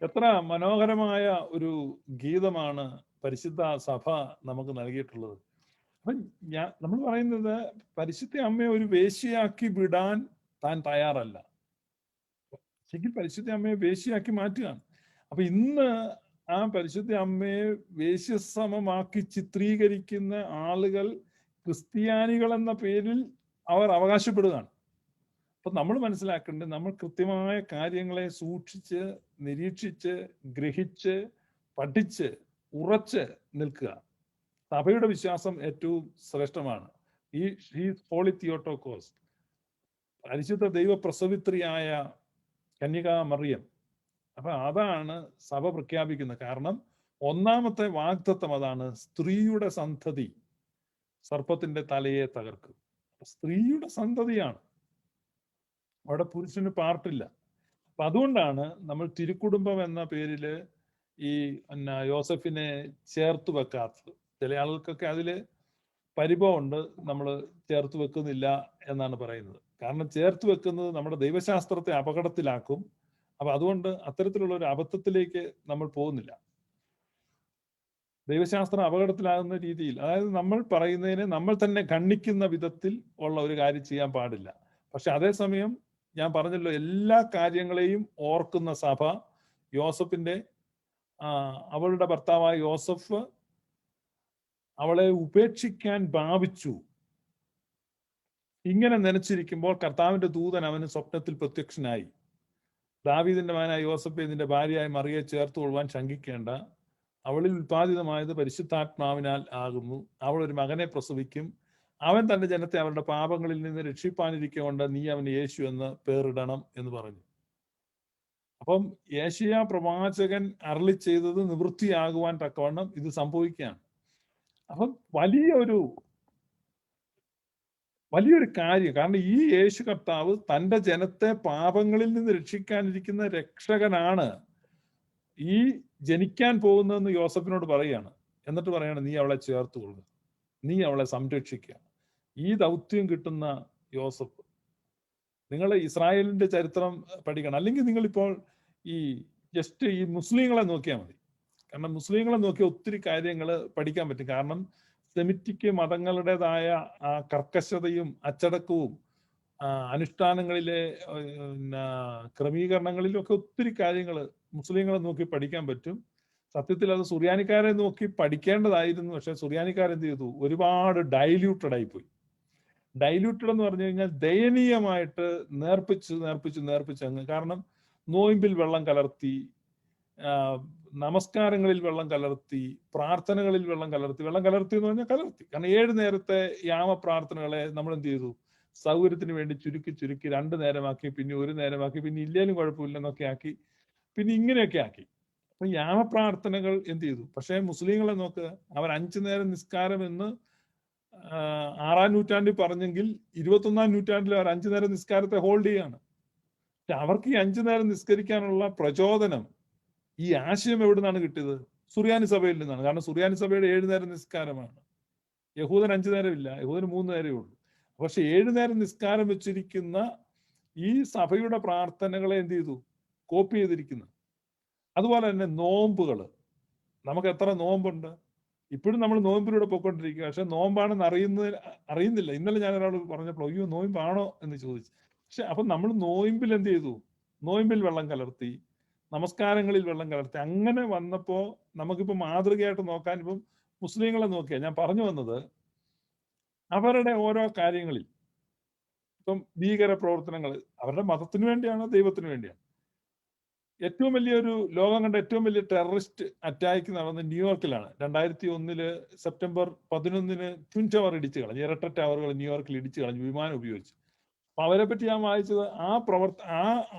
എത്ര മനോഹരമായ ഒരു ഗീതമാണ് പരിശുദ്ധ സഭ നമുക്ക് നൽകിയിട്ടുള്ളത്. അപ്പൊ നമ്മൾ പറയുന്നത് പരിശുദ്ധ അമ്മയെ ഒരു വേശ്യയാക്കി വിടാൻ താൻ തയ്യാറല്ല, ശരിക്കും പരിശുദ്ധ അമ്മയെ വേശ്യയാക്കി മാറ്റുകയാണ്. അപ്പൊ ഇന്ന് ആ പരിശുദ്ധ അമ്മയെ വേശ്യസമമാക്കി ചിത്രീകരിക്കുന്ന ആളുകൾ ക്രിസ്ത്യാനികൾ എന്ന പേരിൽ അവർ അവകാശപ്പെടുകയാണ്. അപ്പൊ നമ്മൾ മനസ്സിലാക്കേണ്ടത്, നമ്മൾ കൃത്യമായ കാര്യങ്ങളെ സൂക്ഷിച്ച് നിരീക്ഷിച്ച് ഗ്രഹിച്ച് പഠിച്ച് ഉറച്ച് നിൽക്കുക. സഭയുടെ വിശ്വാസം ഏറ്റവും ശ്രേഷ്ഠമാണ്. ഈ ഹോളി തിയോട്ടോക്കോസ്, പരിശുദ്ധ ദൈവ പ്രസവിത്രിയായ കന്യകാ മറിയം. അപ്പൊ അതാണ് സഭ പ്രഖ്യാപിക്കുന്നത്. കാരണം ഒന്നാമത്തെ വാഗ്ദത്തം അതാണ്, സ്ത്രീയുടെ സന്തതി സർപ്പത്തിന്റെ തലയെ തകർക്കും. സ്ത്രീയുടെ സന്തതിയാണ്, അവിടെ പുരുഷന് പാർട്ടില്ല. അപ്പൊ അതുകൊണ്ടാണ് നമ്മൾ തിരുക്കുടുംബം എന്ന പേരില് ഈ യോസഫിനെ ചേർത്ത് വെക്കാത്തത്. ചില ആളുകൾക്കൊക്കെ അതില് പരിഭവമുണ്ട്, നമ്മൾ ചേർത്ത് വെക്കുന്നില്ല എന്നാണ് പറയുന്നത്. കാരണം ചേർത്ത് വെക്കുന്നത് നമ്മുടെ ദൈവശാസ്ത്രത്തെ അപകടത്തിലാക്കും. അപ്പൊ അതുകൊണ്ട് അത്തരത്തിലുള്ള ഒരു അബദ്ധത്തിലേക്ക് നമ്മൾ പോകുന്നില്ല. ദൈവശാസ്ത്രം അപകടത്തിലാകുന്ന രീതിയിൽ, അതായത് നമ്മൾ പറയുന്നതിനെ നമ്മൾ തന്നെ ഖണ്ഡിക്കുന്ന വിധത്തിൽ ഉള്ള ഒരു കാര്യം ചെയ്യാൻ പാടില്ല. പക്ഷെ അതേസമയം ഞാൻ പറഞ്ഞല്ലോ, എല്ലാ കാര്യങ്ങളെയും ഓർക്കുന്ന സഭ യോസഫിന്റെ അവളുടെ ഭർത്താവായ യോസഫ് അവളെ ഉപേക്ഷിക്കാൻ ഭാവിച്ചു. ഇങ്ങനെ നനച്ചിരിക്കുമ്പോൾ കർത്താവിന്റെ ദൂതൻ അവന് സ്വപ്നത്തിൽ പ്രത്യക്ഷനായി. ദാവീദിന്റെ മകനായ യോസഫെ, നിന്റെ ഭാര്യയായി മറിയെ ചേർത്തുകൊള്ളുവാൻ ശങ്കിക്കേണ്ട, അവളിൽ ഉൽപാദിതമായത് പരിശുദ്ധാത്മാവിനാൽ ആകുന്നു. അവൾ ഒരു മകനെ പ്രസവിക്കും, അവൻ തന്റെ ജനത്തെ അവരുടെ പാപങ്ങളിൽ നിന്ന് രക്ഷിപ്പാനിരിക്കൊണ്ട് നീ അവന് യേശു എന്ന് പേരിടണം എന്ന് പറഞ്ഞു. അപ്പം യേശയ്യാ പ്രവാചകൻ അരുളി ചെയ്തത് നിവൃത്തിയാകുവാൻ തക്കവണ്ണം ഇത് സംഭവിക്കുകയാണ്. അപ്പം വലിയൊരു കാര്യം. കാരണം ഈ യേശു കർത്താവ് തന്റെ ജനത്തെ പാപങ്ങളിൽ നിന്ന് രക്ഷിക്കാനിരിക്കുന്ന രക്ഷകനാണ്. ഈ ജനിക്കാൻ പോകുന്നതെന്ന് യോസഫിനോട് പറയുകയാണ്. എന്നിട്ട് പറയാണ്, നീ അവളെ ചേർത്തുകൊള്ളുക, നീ അവളെ സംരക്ഷിക്കുക. ഈ ദൗത്യം കിട്ടുന്ന യോസഫ്, നിങ്ങൾ ഇസ്രായേലിന്റെ ചരിത്രം പഠിക്കണം. അല്ലെങ്കിൽ നിങ്ങളിപ്പോൾ ഈ ജസ്റ്റ് ഈ മുസ്ലിങ്ങളെ നോക്കിയാൽ മതി. കാരണം മുസ്ലിങ്ങളെ നോക്കിയാൽ ഒത്തിരി കാര്യങ്ങൾ പഠിക്കാൻ പറ്റും. കാരണം സെമിറ്റിക് മതങ്ങളുടേതായ ആ കർക്കശതയും അച്ചടക്കവും അനുഷ്ഠാനങ്ങളിലെ ക്രമീകരണങ്ങളിലും ഒക്കെ ഒത്തിരി കാര്യങ്ങൾ മുസ്ലിങ്ങളെ നോക്കി പഠിക്കാൻ പറ്റും. സത്യത്തിൽ അത് സുറിയാനിക്കാരെ നോക്കി പഠിക്കേണ്ടതായിരുന്നു. പക്ഷെ സുറിയാനിക്കാരെന്ത് ചെയ്തു? ഒരുപാട് ഡൈല്യൂട്ടഡ് ആയിപ്പോയി. ഡൈല്യൂട്ടഡ് എന്ന് പറഞ്ഞു കഴിഞ്ഞാൽ ദയനീയമായിട്ട് നേർപ്പിച്ച് അങ്ങ്. കാരണം നോയിമ്പിൽ വെള്ളം കലർത്തി, നമസ്കാരങ്ങളിൽ വെള്ളം കലർത്തി, പ്രാർത്ഥനകളിൽ വെള്ളം കലർത്തി എന്ന് പറഞ്ഞാൽ കലർത്തി. കാരണം 7 നേരത്തെ യാമ പ്രാർത്ഥനകളെ നമ്മൾ എന്ത് ചെയ്തു? സൗകര്യത്തിന് വേണ്ടി ചുരുക്കി 2 നേരമാക്കി, പിന്നെ 1 നേരമാക്കി, പിന്നെ ഇല്ലേലും കുഴപ്പമില്ലെന്നൊക്കെ ആക്കി, പിന്നെ ഇങ്ങനെയൊക്കെ ആക്കി. അപ്പൊ യാമപ്രാർത്ഥനകൾ എന്ത് ചെയ്തു? പക്ഷേ മുസ്ലിങ്ങളെ നോക്കുക, അവർ 5 നേരം നിസ്കാരം എന്ന് 6-ാം നൂറ്റാണ്ടിൽ പറഞ്ഞെങ്കിൽ 21-ാം നൂറ്റാണ്ടിൽ അവർ 5 നേരം നിസ്കാരത്തെ ഹോൾഡ് ചെയ്യാണ്. പക്ഷെ അവർക്ക് ഈ 5 നേരം നിസ്കരിക്കാനുള്ള പ്രചോദനം, ഈ ആശയം എവിടെ നിന്നാണ് കിട്ടിയത്? സുറിയാനി സഭയിൽ നിന്നാണ്. കാരണം സുറിയാനി സഭയുടെ 7 നേരം നിസ്കാരമാണ്. യഹൂദൻ 5 നേരം ഇല്ല, യഹൂദന് 3 നേരമേ ഉള്ളൂ. പക്ഷെ 7 നേരം നിസ്കാരം വെച്ചിരിക്കുന്ന ഈ സഭയുടെ പ്രാർത്ഥനകളെ എന്ത് ചെയ്തു? കോപ്പി ചെയ്തിരിക്കുന്നു. അതുപോലെ തന്നെ നോമ്പുകൾ, നമുക്ക് എത്ര നോമ്പുണ്ട്? ഇപ്പോഴും നമ്മൾ നോമ്പിലൂടെ പോയിക്കൊണ്ടിരിക്കുക. പക്ഷെ നോമ്പാണെന്ന് അറിയുന്നില്ല. ഇന്നലെ ഞാൻ ഒരാൾ പറഞ്ഞപ്പോൾ അയ്യോ നോയമ്പാണോ എന്ന് ചോദിച്ചു. പക്ഷെ അപ്പം നമ്മൾ നോയമ്പിൽ എന്ത് ചെയ്തു? നോയമ്പിൽ വെള്ളം കലർത്തി, നമസ്കാരങ്ങളിൽ വെള്ളം കലർത്തി. അങ്ങനെ വന്നപ്പോ നമുക്കിപ്പോ മാതൃകയായിട്ട് നോക്കാൻ ഇപ്പം മുസ്ലിങ്ങളെ നോക്കിയാൽ, ഞാൻ പറഞ്ഞു വന്നത് അവരുടെ ഓരോ കാര്യങ്ങളിൽ ഇപ്പം ഭീകര പ്രവർത്തനങ്ങൾ അവരുടെ മതത്തിന് വേണ്ടിയാണ്, ദൈവത്തിന് വേണ്ടിയാണ്. ഏറ്റവും വലിയൊരു ലോകം കണ്ട ഏറ്റവും വലിയ ടെററിസ്റ്റ് അറ്റാക്ക് നടന്നത് ന്യൂയോർക്കിലാണ്. 2001 സെപ്റ്റംബർ 11 ട്വിൻ ടവർ ഇടിച്ചു കളഞ്ഞു, ഇരട്ട ടവറുകൾ ന്യൂയോർക്കിൽ ഇടിച്ചു കളഞ്ഞു വിമാനം ഉപയോഗിച്ച്. അപ്പൊ അവരെ പറ്റി ഞാൻ വായിച്ചത്,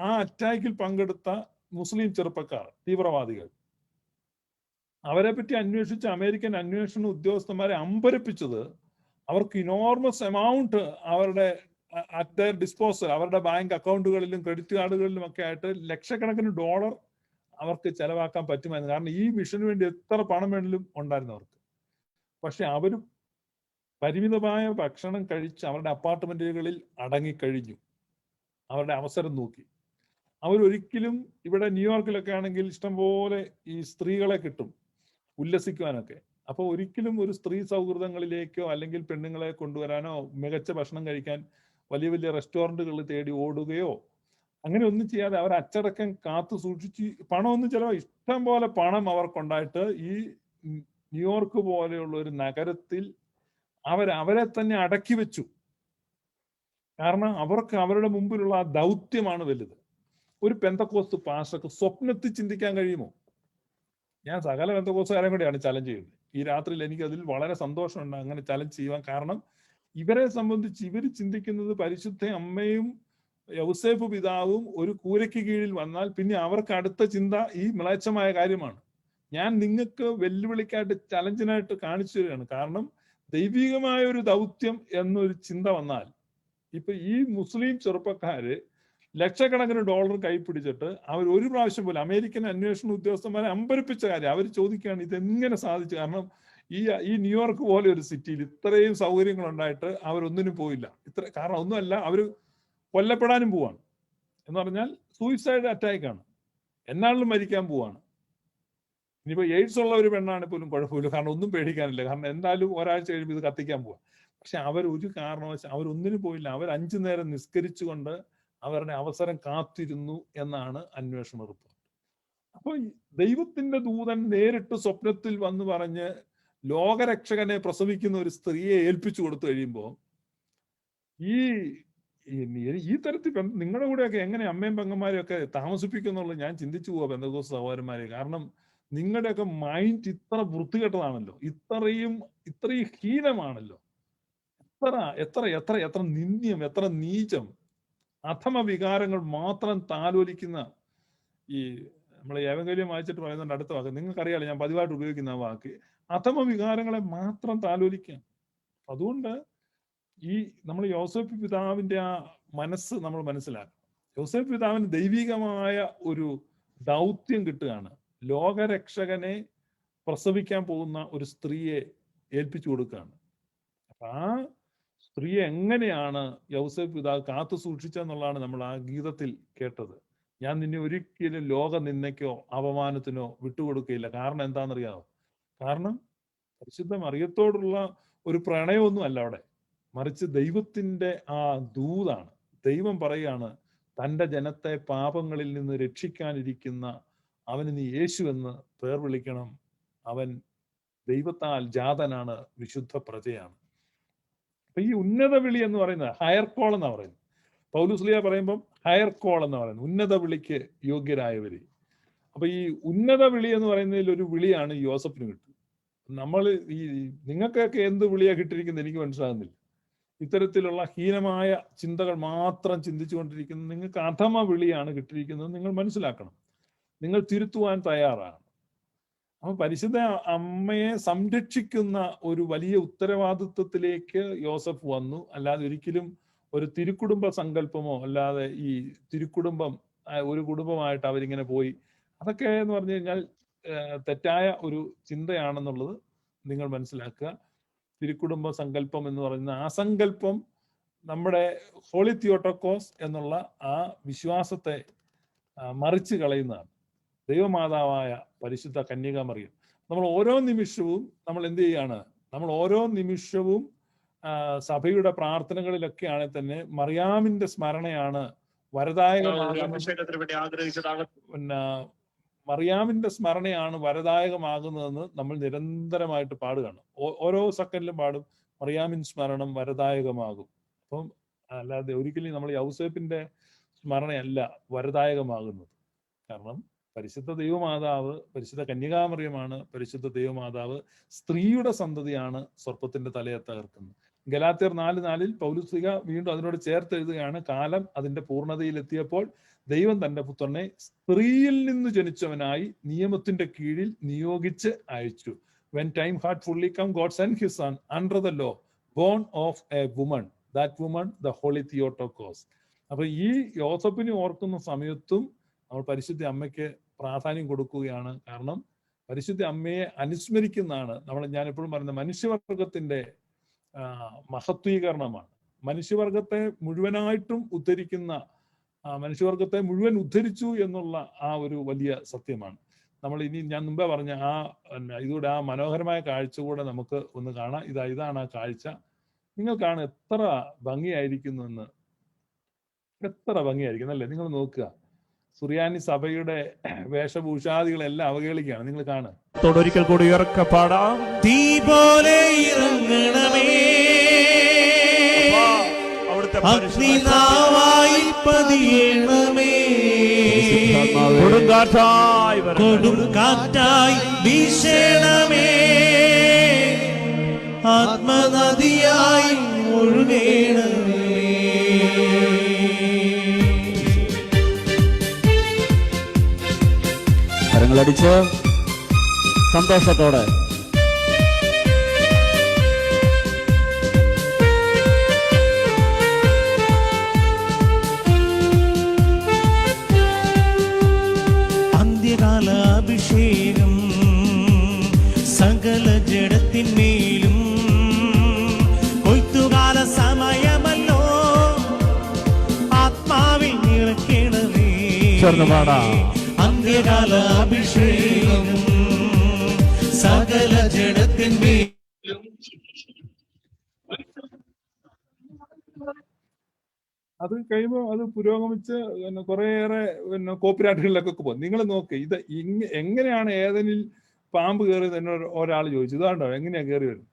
ആ അറ്റാക്കിൽ പങ്കെടുത്ത മുസ്ലിം ചെറുപ്പക്കാർ, തീവ്രവാദികൾ, അവരെ പറ്റി അന്വേഷിച്ച അമേരിക്കൻ അന്വേഷണ ഉദ്യോഗസ്ഥന്മാരെ അമ്പരപ്പിച്ചത് അവർക്ക് ഇനോർമസ് എമൗണ്ട് അവരുടെ അറ്റ് ദയർ ഡിസ്പോസൽ, അവരുടെ ബാങ്ക് അക്കൗണ്ടുകളിലും ക്രെഡിറ്റ് കാർഡുകളിലും ഒക്കെ ആയിട്ട് ലക്ഷക്കണക്കിന് ഡോളർ അവർക്ക് ചെലവാക്കാൻ പറ്റുമായിരുന്നു. കാരണം ഈ മിഷന് വേണ്ടി എത്ര പണം വേണമെങ്കിലും ഉണ്ടായിരുന്നു അവർക്ക്. പക്ഷെ അവർ പരിമിതമായ ഭക്ഷണം കഴിച്ച് അവരുടെ അപ്പാർട്ട്മെന്റുകളിൽ അടങ്ങിക്കഴിഞ്ഞു, അവരുടെ അവസരം നോക്കി. അവരൊരിക്കലും, ഇവിടെ ന്യൂയോർക്കിലൊക്കെ ആണെങ്കിൽ ഇഷ്ടംപോലെ ഈ സ്ത്രീകളെ കിട്ടും ഉല്ലസിക്കുവാനൊക്കെ. അപ്പൊ ഒരിക്കലും ഒരു സ്ത്രീ സൗഹൃദങ്ങളിലേക്കോ അല്ലെങ്കിൽ പെണ്ണുങ്ങളെ കൊണ്ടുവരാനോ മികച്ച ഭക്ഷണം കഴിക്കാൻ വലിയ വലിയ റെസ്റ്റോറൻറ്റുകളിൽ തേടി ഓടുകയോ അങ്ങനെ ഒന്നും ചെയ്യാതെ അവർ അച്ചടക്കം കാത്തു സൂക്ഷിച്ച് പണമൊന്നും ചിലവാ, ഇഷ്ടം പോലെ പണം അവർക്കുണ്ടായിട്ട് ഈ ന്യൂയോർക്ക് പോലെയുള്ള ഒരു നഗരത്തിൽ അവരെ തന്നെ അടക്കി വെച്ചു. കാരണം അവർക്ക് അവരുടെ മുമ്പിലുള്ള ആ ദൗത്യമാണ് വലുത്. ഒരു പെന്തക്കോസ്ത് പാസ്റ്റർക്ക് സ്വപ്നത്തിൽ ചിന്തിക്കാൻ കഴിയുമോ? ഞാൻ സകല പെന്തക്കോസ്തുകാരെയും കൂടെയാണ് ചലഞ്ച് ചെയ്യുന്നത്. ഈ രാത്രിയിൽ എനിക്ക് അതിൽ വളരെ സന്തോഷമുണ്ട് അങ്ങനെ ചലഞ്ച് ചെയ്യുവാൻ. കാരണം ഇവരെ സംബന്ധിച്ച് ഇവർ ചിന്തിക്കുന്നത് പരിശുദ്ധ അമ്മയും യൗസേപ്പ് പിതാവും ഒരു കൂരയ്ക്ക് കീഴിൽ വന്നാൽ പിന്നെ അവർക്ക് അടുത്ത ചിന്ത ഈ മ്ലേച്ഛമായ കാര്യമാണ്. ഞാൻ നിങ്ങൾക്ക് വെല്ലുവിളിക്കായിട്ട് ചലഞ്ചിനായിട്ട് കാണിച്ചു തരികയാണ്. കാരണം ദൈവികമായ ഒരു ദൗത്യം എന്നൊരു ചിന്ത വന്നാൽ, ഇപ്പൊ ഈ മുസ്ലിം ചെറുപ്പക്കാര് ലക്ഷക്കണക്കിന് ഡോളർ കൈപ്പിടിച്ചിട്ട് അവർ ഒരു പ്രാവശ്യം പോലും അമേരിക്കൻ അന്വേഷണ ഉദ്യോഗസ്ഥന്മാരെ അമ്പരപ്പിച്ച കാര്യം അവർ ചോദിക്കുകയാണ് ഇതെങ്ങനെ സാധിച്ചു. കാരണം ഈ ന്യൂയോർക്ക് പോലെ ഒരു സിറ്റിയിൽ ഇത്രയും സൗകര്യങ്ങൾ ഉണ്ടായിട്ട് അവരൊന്നിനും പോയില്ല. കാരണം ഒന്നുമല്ല, അവർ കൊല്ലപ്പെടാനും പോവാണ്. എന്ന് പറഞ്ഞാൽ സൂയിസൈഡ് അറ്റാക്കാണ്, എന്നാളിലും മരിക്കാൻ പോവാണ്. ഇനിയിപ്പോ എയ്ഡ്സ് ഉള്ള ഒരു പെണ്ണാണ് പോലും കുഴപ്പമില്ല, കാരണം ഒന്നും പേടിക്കാനില്ല, കാരണം എന്തായാലും ഒരാഴ്ച കഴിയുമ്പോൾ ഇത് കത്തിക്കാൻ പോവാം. പക്ഷെ ഒരു കാരണവശാൽ അവരൊന്നിനും പോയില്ല. അവർ 5 നേരം നിസ്കരിച്ചുകൊണ്ട് അവരുടെ അവസരം കാത്തിരുന്നു എന്നാണ് അന്വേഷണ റിപ്പോർട്ട്. അപ്പൊ ദൈവത്തിന്റെ ദൂതൻ നേരിട്ട് സ്വപ്നത്തിൽ വന്ന് പറഞ്ഞ് ലോകരക്ഷകനെ പ്രസവിക്കുന്ന ഒരു സ്ത്രീയെ ഏൽപ്പിച്ചു കൊടുത്തു കഴിയുമ്പോൾ ഈ തരത്തിൽ നിങ്ങളുടെ കൂടെയൊക്കെ എങ്ങനെ അമ്മയും പെങ്ങന്മാരെയും ഒക്കെ താമസിപ്പിക്കുന്നുള്ളത് ഞാൻ ചിന്തിച്ചു പോവാ പെന്തക്കോസ്ത് സഹോദരന്മാരെ. കാരണം നിങ്ങളുടെയൊക്കെ മൈൻഡ് ഇത്ര വൃത്തികെട്ടതാണല്ലോ, ഇത്രയും ഹീനമാണല്ലോ, എത്ര നിന്ദ്യം, എത്ര നീചം, അധമ വികാരങ്ങൾ മാത്രം താലോലിക്കുന്ന ഈ നമ്മൾ ഏവങ്കല്യം വായിച്ചിട്ട് പറയുന്നുണ്ട് അടുത്ത വാക്ക്, നിങ്ങൾക്കറിയാലോ ഞാൻ പതിവായിട്ട് ഉപയോഗിക്കുന്ന ആ വാക്ക്, അധമ വികാരങ്ങളെ മാത്രം താലോലിക്കാം. അതുകൊണ്ട് ഈ നമ്മൾ യോസേപ്പ് പിതാവിന്റെ ആ മനസ്സ് നമ്മൾ മനസ്സിലാക്കണം. യോസേപ്പ് പിതാവിന് ദൈവികമായ ഒരു ദൗത്യം കിട്ടുകയാണ്. ലോകരക്ഷകനെ പ്രസവിക്കാൻ പോകുന്ന ഒരു സ്ത്രീയെ ഏൽപ്പിച്ചു കൊടുക്കുകയാണ്. അപ്പൊ ആ സ്ത്രീയെ എങ്ങനെയാണ് യോസേപ്പ് പിതാവ് കാത്തു സൂക്ഷിച്ചെന്നുള്ളതാണ് നമ്മൾ ആ ഗീതത്തിൽ കേട്ടത്. ഞാൻ നിന്നെ ഒരിക്കലും ലോക നിന്ദയ്ക്കോ അപമാനത്തിനോ വിട്ടുകൊടുക്കുകയില്ല. കാരണം എന്താണെന്നറിയാമോ? കാരണം പരിശുദ്ധ മറിയത്തോടുള്ള ഒരു പ്രണയമൊന്നും അല്ല അവിടെ, മറിച്ച് ദൈവത്തിന്റെ ആ ദൂതാണ്. ദൈവം പറയാണ്, തൻ്റെ ജനത്തെ പാപങ്ങളിൽ നിന്ന് രക്ഷിക്കാനിരിക്കുന്ന അവന് നീ യേശു എന്ന് പേർ വിളിക്കണം. അവൻ ദൈവത്താൽ ജാതനാണ്, വിശുദ്ധ പ്രജയാണ്. അപ്പൊ ഈ ഉന്നത വിളി എന്ന് പറയുന്നത് ഹയർ കോൾ എന്നാ പറയുന്നത്. പൗലോസ്ലീഹ പറയുമ്പം ഹയർ കോൾ എന്ന് പറയുന്നത് ഉന്നത വിളിക്ക് യോഗ്യരായവര്. അപ്പൊ ഈ ഉന്നത വിളി എന്ന് പറയുന്നതിൽ ഒരു വിളിയാണ് യോസഫിന് കിട്ടുന്നത്. നമ്മൾ നിങ്ങൾക്കൊക്കെ എന്ത് വിളിയാ കിട്ടിയിരിക്കുന്നത് എനിക്ക് മനസ്സിലാകുന്നില്ല. ഇത്തരത്തിലുള്ള ഹീനമായ ചിന്തകൾ മാത്രം ചിന്തിച്ചുകൊണ്ടിരിക്കുന്നത് നിങ്ങൾക്ക് അധമ വിളിയാണ് കിട്ടിയിരിക്കുന്നത്. നിങ്ങൾ മനസ്സിലാക്കണം, നിങ്ങൾ തിരുത്തുവാൻ തയ്യാറാണ്. അപ്പൊ പരിശുദ്ധ അമ്മയെ സംരക്ഷിക്കുന്ന ഒരു വലിയ ഉത്തരവാദിത്വത്തിലേക്ക് യോസഫ് വന്നു. അല്ലാതെ ഒരിക്കലും ഒരു തിരുക്കുടുംബ സങ്കല്പമോ അല്ലാതെ ഈ തിരുക്കുടുംബം ഒരു കുടുംബമായിട്ട് അവരിങ്ങനെ പോയി, അതൊക്കെ എന്ന് പറഞ്ഞു കഴിഞ്ഞാൽ തെറ്റായ ഒരു ചിന്തയാണെന്നുള്ളത് നിങ്ങൾ മനസ്സിലാക്കുക. തിരുക്കുടുംബ സങ്കല്പം എന്ന് പറയുന്ന ആ സങ്കല്പം നമ്മുടെ ഹോളി തിയോട്ടോക്കോസ് എന്നുള്ള ആ വിശ്വാസത്തെ മറിച്ച് കളയുന്നതാണ്. ദൈവമാതാവായ പരിശുദ്ധ കന്യകാമറിയം, നമ്മൾ ഓരോ നിമിഷവും നമ്മൾ എന്ത് ചെയ്യാണ്? നമ്മൾ ഓരോ നിമിഷവും സഭയുടെ പ്രാർത്ഥനകളിലൊക്കെയാണെ തന്നെ മറിയാമിന്റെ സ്മരണയാണ് മറിയാമിന്റെ സ്മരണയാണ് വരദായകമാകുന്നതെന്ന് നമ്മൾ നിരന്തരമായിട്ട് പാടുകയാണ്. ഓരോ സെക്കൻഡിലും പാടും, മറിയാമിൻ സ്മരണം വരദായകമാകും. അപ്പം അല്ലാതെ ഒരിക്കലും നമ്മൾ യൗസേപ്പിന്റെ സ്മരണയല്ല വരദായകമാകുന്നത്. കാരണം പരിശുദ്ധ ദൈവമാതാവ് പരിശുദ്ധ കന്യകാമറിയമാണ്. പരിശുദ്ധ ദൈവമാതാവ് സ്ത്രീയുടെ സന്തതിയാണ് സർപ്പത്തിന്റെ തലയെ തകർക്കുന്നത്. ഗലാത്യർ 4:4 പൗലോസ് വീണ്ടും അതിനോട് ചേർത്ത് എഴുതുകയാണ്, കാലം അതിന്റെ പൂർണ്ണതയിലെത്തിയപ്പോൾ ദൈവം തന്റെ പുത്രനെ സ്ത്രീയിൽ നിന്ന് ജനിച്ചവനായി നിയമത്തിന്റെ കീഴിൽ നിയോഗിച്ച് അയച്ചു. When time had fully come, God sent his son under the law, born of a woman, that woman the Holy Theotokos. അപ്പൊ ഈ യോസഫിനെ ഓർക്കുന്ന സമയത്തും നമ്മൾ പരിശുദ്ധ അമ്മയ്ക്ക് പ്രാധാന്യം കൊടുക്കുകയാണ്. കാരണം പരിശുദ്ധ അമ്മയെ അനുസ്മരിക്കുന്നതാണ് ഞാൻ എപ്പോഴും പറയുന്നത് മനുഷ്യവർഗത്തിന്റെ മഹത്വീകരണമാണ്. മനുഷ്യവർഗത്തെ മുഴുവനായിട്ടും ഉദ്ധരിക്കുന്ന, മനുഷ്യവർഗത്തെ മുഴുവൻ ഉദ്ധരിച്ചു എന്നുള്ള ആ ഒരു വലിയ സത്യമാണ്. നമ്മൾ ഞാൻ മുമ്പേ പറഞ്ഞ ഇതൂടെ ആ മനോഹരമായ കാഴ്ച കൂടെ നമുക്ക് ഒന്ന് കാണാം. ഇതാണ് ആ കാഴ്ച. നിങ്ങൾക്കാണ് എത്ര ഭംഗിയായിരിക്കുന്നു എന്ന്, എത്ര ഭംഗിയായിരിക്കുന്നു അല്ലേ? നിങ്ങൾ നോക്കുക, സുറിയാനി സഭയുടെ വേഷഭൂഷാദികളെല്ലാം അവഹേളിക്കുകയാണ്. നിങ്ങൾ കാണുക. ഒരിക്കൽ കൂടി ഉറക്കെ പാടാം. തീ പോലെ ഇറങ്ങണമേ, അഗ്നിനാവായി പതിയണമേ, കൊടുങ്കാറ്റായി വീശണമേ, ആത്മനദിയായി ഒഴുകണമേ. കരങ്ങളടിച്ച് സന്തോഷത്തോടെ അന്ത്യകാല അഭിഷേകം സകല ജഡത്തിന്മേലും, കൊയ്ത്തുകാല സമയമല്ലോ, ആത്മാവിൽ നിറയ്ക്കണമേ. അന്ത്യകാല അഭിഷേകം സകല ജഡത്തിന്മേലും. അത് കഴിയുമ്പോൾ അത് പുരോഗമിച്ച് കുറേയേറെ കോപ്പിറൈറ്റുകളിലൊക്കെ പോകും. നിങ്ങൾ നോക്ക്, ഇത് എങ്ങനെയാണ് ഏതെനിൽ പാമ്പ് കയറിയത് എന്നോട് ഒരാൾ ചോദിച്ചു. ഇതാണ്ടോ എങ്ങനെയാ കയറി വരുന്നത്?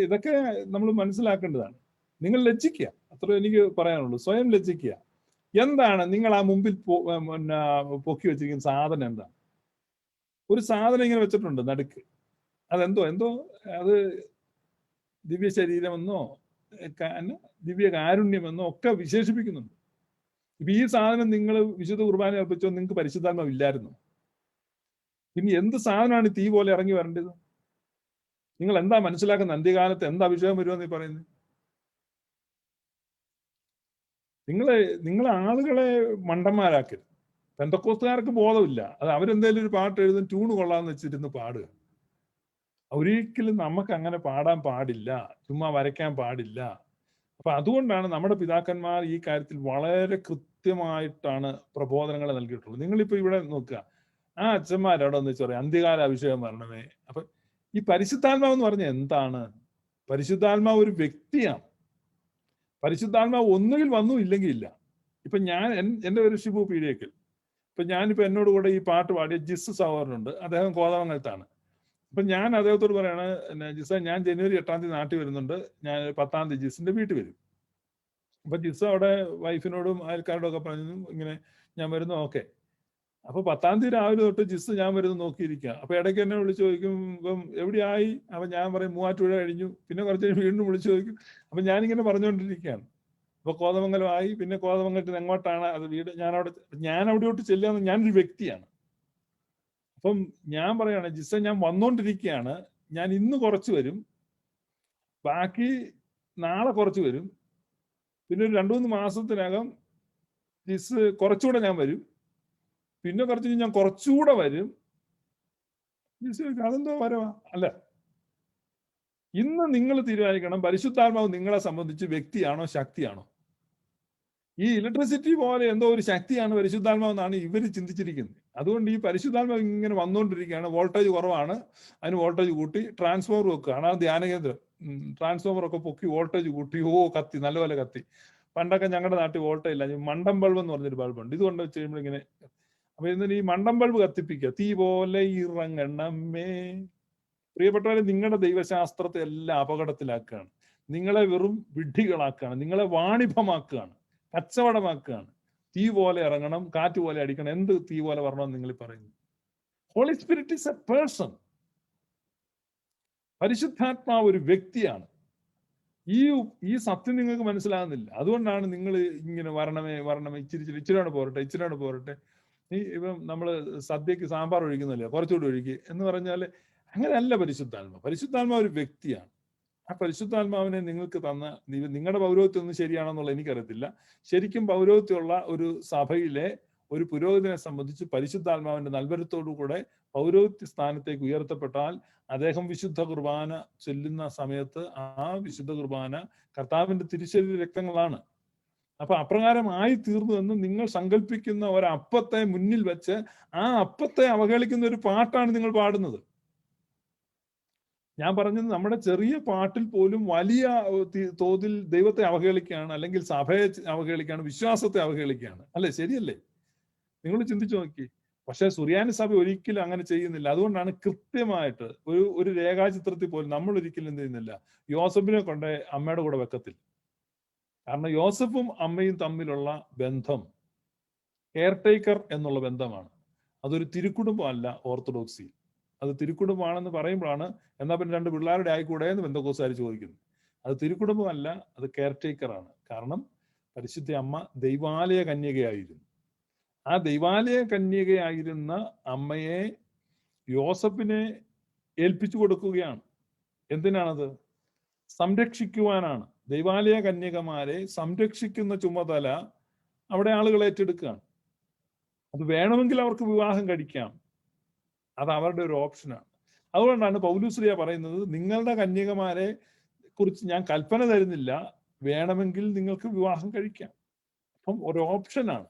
ഇതൊക്കെ നമ്മൾ മനസ്സിലാക്കേണ്ടതാണ്. നിങ്ങൾ ലജ്ജിക്കുക, അത്ര എനിക്ക് പറയാനുള്ളൂ. സ്വയം ലജ്ജിക്കുക. എന്താണ് നിങ്ങൾ ആ മുമ്പിൽ പൊക്കി വെച്ചിരിക്കുന്ന സാധനം? എന്താണ്? ഒരു സാധനം ഇങ്ങനെ വെച്ചിട്ടുണ്ട് നടുക്ക്. അതെന്തോ അത് ദിവ്യ ശരീരമെന്നോ ദിവ്യ കാരുണ്യമെന്നോ ഒക്കെ വിശേഷിപ്പിക്കുന്നുണ്ട്. ഇപ്പൊ ഈ സാധനം നിങ്ങൾ വിശുദ്ധ കുർബാന അർപ്പിച്ചോ നിങ്ങൾക്ക് പരിശുദ്ധാത്മാവ് ഇല്ലായിരുന്നു? പിന്നെ എന്ത് സാധനമാണ് തീ പോലെ ഇറങ്ങി വരേണ്ടത്? നിങ്ങൾ എന്താ മനസ്സിലാക്കുന്ന? അന്ത്യകാലത്ത് എന്താ അഭിഷേകം വരുമെന്ന് ഈ പറയുന്നത്? നിങ്ങൾ ആളുകളെ മണ്ടന്മാരാക്കരുത്. പെന്തക്കോസ്തുകാർക്ക് ബോധമില്ല. അത് അവരെന്തെങ്കിലും ഒരു പാട്ട് എഴുതും, ട്യൂണ് കൊള്ളാന്ന് വെച്ചിരുന്ന് പാടുക. ഒരിക്കലും നമുക്ക് അങ്ങനെ പാടാൻ പാടില്ല, ചുമ്മാ വരയ്ക്കാൻ പാടില്ല. അപ്പൊ അതുകൊണ്ടാണ് നമ്മുടെ പിതാക്കന്മാർ ഈ കാര്യത്തിൽ വളരെ കൃത്യമായിട്ടാണ് പ്രബോധനങ്ങൾ നൽകിയിട്ടുള്ളത്. നിങ്ങളിപ്പോ ഇവിടെ നോക്കുക, ആ അച്ഛന്മാരവിടെ ഒന്ന് വെച്ച് പറയാം അന്ത്യകാല അഭിഷേകം വരണമേ. അപ്പൊ ഈ പരിശുദ്ധാത്മാവ് എന്ന് പറഞ്ഞാൽ എന്താണ്? പരിശുദ്ധാത്മാവ് ഒരു വ്യക്തിയാണ്. പരിശുദ്ധാത്മാവ് ഒന്നുകിൽ വന്നു ഇല്ലെങ്കിൽ ഇല്ല. ഇപ്പൊ എൻ്റെ ഒരു ഷിബു പീഡിയക്കൽ, ഇപ്പൊ ഞാനിപ്പോ എന്നോട് കൂടെ ഈ പാട്ട് പാടിയ ജിസ് സഹോദരനുണ്ട്. അദ്ദേഹം കോതമംഗലത്താണ്. അപ്പൊ ഞാൻ അദ്ദേഹത്തോട് പറയാണ്, ജിസ ഞാൻ ജനുവരി 8 നാട്ടിൽ വരുന്നുണ്ട്, ഞാൻ 10 ജിസിന്റെ വീട്ടിൽ വരും. അപ്പൊ ജിസ അവിടെ വൈഫിനോടും അയൽക്കാരോടും ഒക്കെ പറഞ്ഞു ഇങ്ങനെ ഞാൻ വരുന്നു. ഓക്കെ, അപ്പൊ 10-ാം തീയതി രാവിലെ തൊട്ട് ജിസ് ഞാൻ വരുന്നത് നോക്കിയിരിക്കുക. അപ്പൊ ഇടയ്ക്ക് എന്നെ വിളിച്ചു ചോദിക്കും, ഇപ്പം എവിടെയായി? അപ്പൊ ഞാൻ പറയും മൂവാറ്റുപുഴ കഴിഞ്ഞു. പിന്നെ കുറച്ച് കഴിഞ്ഞ് വീണ്ടും വിളിച്ചു ചോദിക്കും. അപ്പൊ ഞാനിങ്ങനെ പറഞ്ഞുകൊണ്ടിരിക്കുകയാണ്. അപ്പൊ കോതമംഗലമായി, പിന്നെ കോതമംഗലത്തിൽ എങ്ങോട്ടാണ് അത് വീട്? ഞാൻ അവിടെയോട്ട് ചെല്ലാന്ന് ഞാനൊരു വ്യക്തിയാണ്. അപ്പം ഞാൻ പറയാണ്, ജിസ ഞാൻ വന്നോണ്ടിരിക്കുകയാണ്, ഞാൻ ഇന്ന് കുറച്ച് വരും, ബാക്കി നാളെ കുറച്ച് വരും, പിന്നെ ഒരു 2-3 മാസത്തിനകം ജിസ് കുറച്ചുകൂടെ ഞാൻ വരും, പിന്നെ കുറച്ച് ഞാൻ കുറച്ചുകൂടെ വരും. അതെന്തോ വരവാ? അല്ല, ഇന്ന് നിങ്ങൾ തീരുമാനിക്കണം പരിശുദ്ധാത്മാവ് നിങ്ങളെ സംബന്ധിച്ച് വ്യക്തിയാണോ ശക്തിയാണോ? ഈ ഇലക്ട്രിസിറ്റി പോലെ എന്തോ ഒരു ശക്തിയാണ് പരിശുദ്ധാത്മാവ് എന്നാണ് ഇവർ ചിന്തിച്ചിരിക്കുന്നത്. അതുകൊണ്ട് ഈ പരിശുദ്ധാത്മാവ് ഇങ്ങനെ വന്നുകൊണ്ടിരിക്കുകയാണ്. വോൾട്ടേജ് കുറവാണ്, അതിന് വോൾട്ടേജ് കൂട്ടി ട്രാൻസ്ഫോമർ വെക്കുകയാണ്. ആ ധ്യാന കേന്ദ്രം ട്രാൻസ്ഫോമർ ഒക്കെ പൊക്കി വോൾട്ടേജ് കൂട്ടി, കത്തി, നല്ലപോലെ കത്തി. പണ്ടൊക്കെ ഞങ്ങളുടെ നാട്ടിൽ വോൾട്ടേജ് ഇല്ല, മണ്ടം ബൾബ് എന്ന് പറഞ്ഞൊരു ബൾബുണ്ട്. ഇതുകൊണ്ട് വെച്ച് കഴിയുമ്പോൾ ഇങ്ങനെ. അപ്പൊ ഇതിന് ഈ മണ്ടം ബൾബ് കത്തിപ്പിക്കുക. തീ പോലെ ഇറങ്ങണമേ. പ്രിയപ്പെട്ടവരെ, നിങ്ങളുടെ ദൈവശാസ്ത്രത്തെ എല്ലാം അപകടത്തിലാക്കുകയാണ്. നിങ്ങളെ വെറും വിഡ്ഢികളാക്കുകയാണ്, നിങ്ങളെ വാണിഭമാക്കുകയാണ്, കച്ചവടമാക്കുകയാണ്. തീ പോലെ ഇറങ്ങണം, കാറ്റ് പോലെ അടിക്കണം. എന്ത് തീ പോലെ വരണമെന്ന് നിങ്ങൾ പറയുന്നു? Holy spirit is a person. പരിശുദ്ധാത്മാവ് ഒരു വ്യക്തിയാണ്. ഈ സത്യം നിങ്ങൾക്ക് മനസ്സിലാകുന്നില്ല. അതുകൊണ്ടാണ് നിങ്ങൾ ഇങ്ങനെ വരണമേ ഇച്ചിരിയാണ് പോരട്ടെ. ഇപ്പം നമ്മള് സദ്യക്ക് സാമ്പാർ ഒഴിക്കുന്നില്ല, കുറച്ചുകൂടി ഒഴുകി എന്ന് പറഞ്ഞാൽ അങ്ങനെയല്ല പരിശുദ്ധാത്മാവ്. പരിശുദ്ധാത്മാവ് ഒരു വ്യക്തിയാണ്. ആ പരിശുദ്ധാത്മാവിനെ നിങ്ങൾക്ക് തന്ന നിങ്ങളുടെ പൗരോഹിത്യം ഒന്നും ശരിയാണെന്നുള്ള എനിക്കറിയത്തില്ല. ശരിക്കും പൗരോഹിത്യമുള്ള ഒരു സഭയിലെ ഒരു പുരോഹിതനെ സംബന്ധിച്ച് പരിശുദ്ധാത്മാവിന്റെ നൽവരത്തോടു കൂടെ പൗരോഹിത്യ സ്ഥാനത്തേക്ക് ഉയർത്തപ്പെട്ടാൽ അദ്ദേഹം വിശുദ്ധ കുർബാന ചൊല്ലുന്ന സമയത്ത് ആ വിശുദ്ധ കുർബാന കർത്താവിന്റെ തിരുശരീര രക്തങ്ങളാണ്. അപ്പൊ അപ്രകാരമായി തീർന്നു എന്ന് നിങ്ങൾ സങ്കല്പിക്കുന്ന ഒരപ്പത്തെ മുന്നിൽ വെച്ച് ആ അപ്പത്തെ അവഹേളിക്കുന്ന ഒരു പാട്ടാണ് നിങ്ങൾ പാടുന്നത്. ഞാൻ പറഞ്ഞത് നമ്മുടെ ചെറിയ പാട്ടിൽ പോലും വലിയ തോതിൽ ദൈവത്തെ അവഹേളിക്കുകയാണ്, അല്ലെങ്കിൽ സഭയെ അവഹേളിക്കുകയാണ്, വിശ്വാസത്തെ അവഹേളിക്കുകയാണ്. അല്ലെ? ശരിയല്ലേ? നിങ്ങൾ ചിന്തിച്ചു നോക്കി. പക്ഷെ സുറിയാനി സഭ ഒരിക്കലും അങ്ങനെ ചെയ്യുന്നില്ല. അതുകൊണ്ടാണ് കൃത്യമായിട്ട് ഒരു രേഖാചിത്രത്തിൽ പോലും നമ്മൾ ഒരിക്കലും എന്ത് ചെയ്യുന്നില്ല, യോസഫിനെ കൊണ്ട് അമ്മയുടെ കൂടെ വെക്കത്തില്ല. കാരണം യോസഫും അമ്മയും തമ്മിലുള്ള ബന്ധം കെയർടേക്കർ എന്നുള്ള ബന്ധമാണ്. അതൊരു തിരുക്കുടുംബമല്ല ഓർത്തഡോക്സി. അത് തിരുക്കുടുംബമാണെന്ന് പറയുമ്പോഴാണ് എന്നാ പിന്നെ 2 പിള്ളേരുടെ ആയിക്കൂടെ എന്ന് ബന്ധക്കോസുകാർ ചോദിക്കുന്നു. അത് തിരുക്കുടുംബമല്ല, അത് കെയർടേക്കറാണ്. കാരണം പരിശുദ്ധ അമ്മ ദൈവാലയ കന്യകയായിരുന്നു. ആ ദൈവാലയ കന്യകയായിരുന്ന അമ്മയെ യോസഫിനെ ഏൽപ്പിച്ചു കൊടുക്കുകയാണ്. എന്തിനാണത്? സംരക്ഷിക്കുവാനാണ്. ദൈവാലയ കന്യകമാരെ സംരക്ഷിക്കുന്ന ചുമതല അവിടെ ആളുകൾ ഏറ്റെടുക്കുകയാണ്. അത് വേണമെങ്കിൽ അവർക്ക് വിവാഹം കഴിക്കാം, അത് അവരുടെ ഒരു ഓപ്ഷനാണ്. അതുകൊണ്ടാണ് പൗലോസ്ലീഹ പറയുന്നത്, നിങ്ങളുടെ കന്യകമാരെ കുറിച്ച് ഞാൻ കൽപ്പന തരുന്നില്ല, വേണമെങ്കിൽ നിങ്ങൾക്ക് വിവാഹം കഴിക്കാം. അപ്പം ഒരു ഓപ്ഷനാണ്.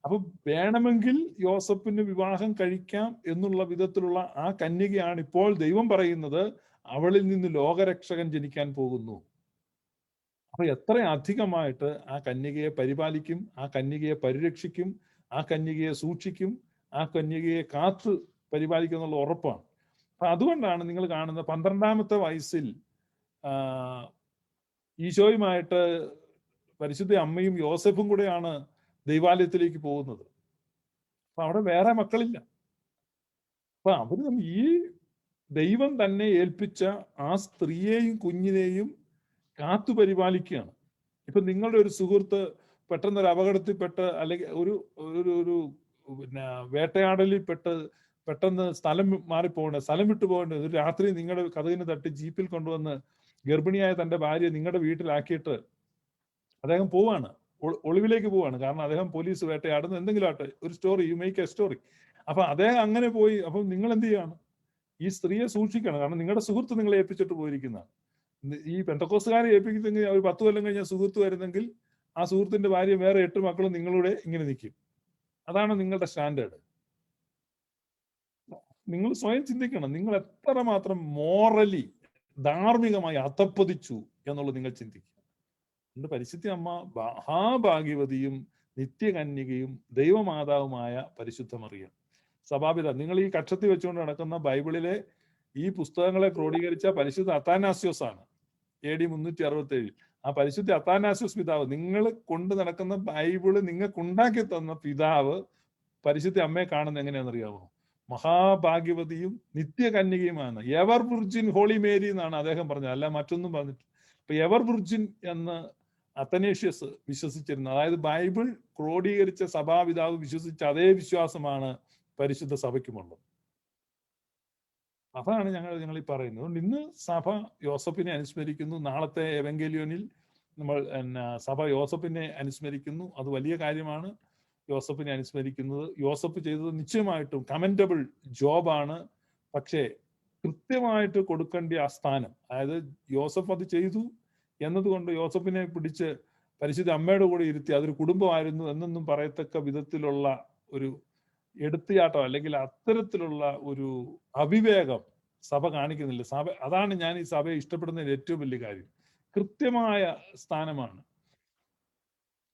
അപ്പൊ വേണമെങ്കിൽ യോസഫിന് വിവാഹം കഴിക്കാം എന്നുള്ള വിധത്തിലുള്ള ആ കന്യകയാണ് ഇപ്പോൾ ദൈവം പറയുന്നത്, അവളിൽ നിന്ന് ലോകരക്ഷകൻ ജനിക്കാൻ പോകുന്നു. അപ്പൊ എത്ര അധികമായിട്ട് ആ കന്യകയെ പരിപാലിക്കും, ആ കന്യകയെ പരിരക്ഷിക്കും, ആ കന്യകയെ സൂക്ഷിക്കും, ആ കന്യകയെ കാത്ത് പരിപാലിക്കും എന്നുള്ള ഉറപ്പാണ്. അപ്പൊ അതുകൊണ്ടാണ് നിങ്ങൾ കാണുന്നത് 12ാമത്തെ വയസ്സിൽ ഈശോയുമായിട്ട് പരിശുദ്ധ അമ്മയും യോസഫും കൂടെയാണ് ദൈവാലയത്തിലേക്ക് പോകുന്നത്. അപ്പൊ അവിടെ വേറെ മക്കളില്ല. അപ്പൊ അവര് ഈ ദൈവം തന്നെ ഏൽപ്പിച്ച ആ സ്ത്രീയെയും കുഞ്ഞിനെയും കാത്തു പരിപാലിക്കുകയാണ്. ഇപ്പൊ നിങ്ങളുടെ ഒരു സുഹൃത്ത് പെട്ടെന്നൊരു അപകടത്തിൽപ്പെട്ട്, അല്ലെങ്കിൽ ഒരു പിന്നെ വേട്ടയാടലിൽ പെട്ടെന്ന് സ്ഥലം വിട്ടു പോകേണ്ട ഒരു രാത്രി നിങ്ങളുടെ കതകിന് തട്ടി ജീപ്പിൽ കൊണ്ടുവന്ന് ഗർഭിണിയായ തന്റെ ഭാര്യ നിങ്ങളുടെ വീട്ടിലാക്കിയിട്ട് അദ്ദേഹം പോവാണ്, ഒളിവിലേക്ക് പോവാണ്. കാരണം അദ്ദേഹം പോലീസ് വേട്ടയാടുന്ന എന്തെങ്കിലും ആട്ടെ, ഒരു story, you make A story. അപ്പൊ അദ്ദേഹം അങ്ങനെ പോയി. അപ്പം നിങ്ങൾ എന്ത് ചെയ്യാണ്? ഈ സ്ത്രീയെ സൂക്ഷിക്കണം. കാരണം നിങ്ങളുടെ സുഹൃത്ത് നിങ്ങളെ ഏൽപ്പിച്ചിട്ട് പോയിരിക്കുന്നതാണ്. ഈ പെന്തക്കോസ്തുകാരെ ഏൽപ്പിക്കുന്നെങ്കിൽ ഒരു 10 കൊല്ലം കഴിഞ്ഞാൽ സുഹൃത്ത് വരുന്നെങ്കിൽ ആ സുഹൃത്തിന്റെ ഭാര്യ വേറെ 8 മക്കളും നിങ്ങളുടെ ഇങ്ങനെ നിൽക്കും. അതാണ് നിങ്ങളുടെ സ്റ്റാൻഡേർഡ്. നിങ്ങൾ സ്വയം ചിന്തിക്കണം, നിങ്ങൾ എത്രമാത്രം മോറലി ധാർമ്മികമായി അധപ്പതിച്ചു എന്നുള്ളത് നിങ്ങൾ ചിന്തിക്കുക. അതുകൊണ്ട് പരിശുദ്ധ അമ്മ മഹാഭാഗ്യവതിയും നിത്യകന്യകയും ദൈവമാതാവുമായ പരിശുദ്ധ മറിയം സഭാപിത. നിങ്ങൾ ഈ കക്ഷത്തിൽ വെച്ചുകൊണ്ട് നടക്കുന്ന ബൈബിളിലെ ഈ പുസ്തകങ്ങളെ ക്രോഡീകരിച്ച പരിശുദ്ധ അത്താനാസ്യോസ് ആണ്, AD 367. ആ പരിശുദ്ധ അത്താനാസ്യോസ് പിതാവ്, നിങ്ങൾ കൊണ്ട് നടക്കുന്ന ബൈബിള് നിങ്ങൾക്ക് ഉണ്ടാക്കി തന്ന പിതാവ് പരിശുദ്ധ അമ്മയെ കാണുന്നത് എങ്ങനെയാണെന്നറിയാമോ? മഹാഭാഗ്യവതിയും നിത്യകന്യകയുമാണ്. എവർ വിർജിൻ ഹോളി മേരി എന്നാണ് അദ്ദേഹം പറഞ്ഞത്, അല്ല മറ്റൊന്നും പറഞ്ഞിട്ട്. ഇപ്പൊ എവർ വിർജിൻ എന്ന് അത്തനേഷ്യസ് വിശ്വസിച്ചിരുന്നു. അതായത് ബൈബിൾ ക്രോഡീകരിച്ച സഭാപിതാവ് വിശ്വസിച്ച അതേ വിശ്വാസമാണ് പരിശുദ്ധ സഭയ്ക്കുമുള്ളത്. അതാണ് ഞങ്ങൾ ഈ പറയുന്നത്. അതുകൊണ്ട് ഇന്ന് സഭ യോസഫിനെ അനുസ്മരിക്കുന്നു. നാളത്തെ എവങ്കേലിയോനിൽ നമ്മൾ സഭ യോസഫിനെ അനുസ്മരിക്കുന്നു. അത് വലിയ കാര്യമാണ്, യോസഫിനെ അനുസ്മരിക്കുന്നത്. യോസഫ് ചെയ്തത് നിശ്ചയമായിട്ടും കമൻഡബിൾ ജോബാണ്. പക്ഷേ കൃത്യമായിട്ട് കൊടുക്കേണ്ട ആ സ്ഥാനം, അതായത് യോസഫ് അത് ചെയ്തു എന്നതുകൊണ്ട് യോസഫിനെ പിടിച്ച് പരിശുദ്ധ അമ്മയുടെ കൂടെ ഇരുത്തി അതൊരു കുടുംബമായിരുന്നു എന്നൊന്നും പറയത്തക്ക വിധത്തിലുള്ള ഒരു എടുത്തുചാട്ടം അല്ലെങ്കിൽ അത്തരത്തിലുള്ള ഒരു അവിവേകം സഭ കാണിക്കുന്നില്ല. സഭ, അതാണ് ഞാൻ ഈ സഭയെ ഇഷ്ടപ്പെടുന്നതിന് ഏറ്റവും വലിയ കാര്യം. കൃത്യമായ സ്ഥാനമാണ്.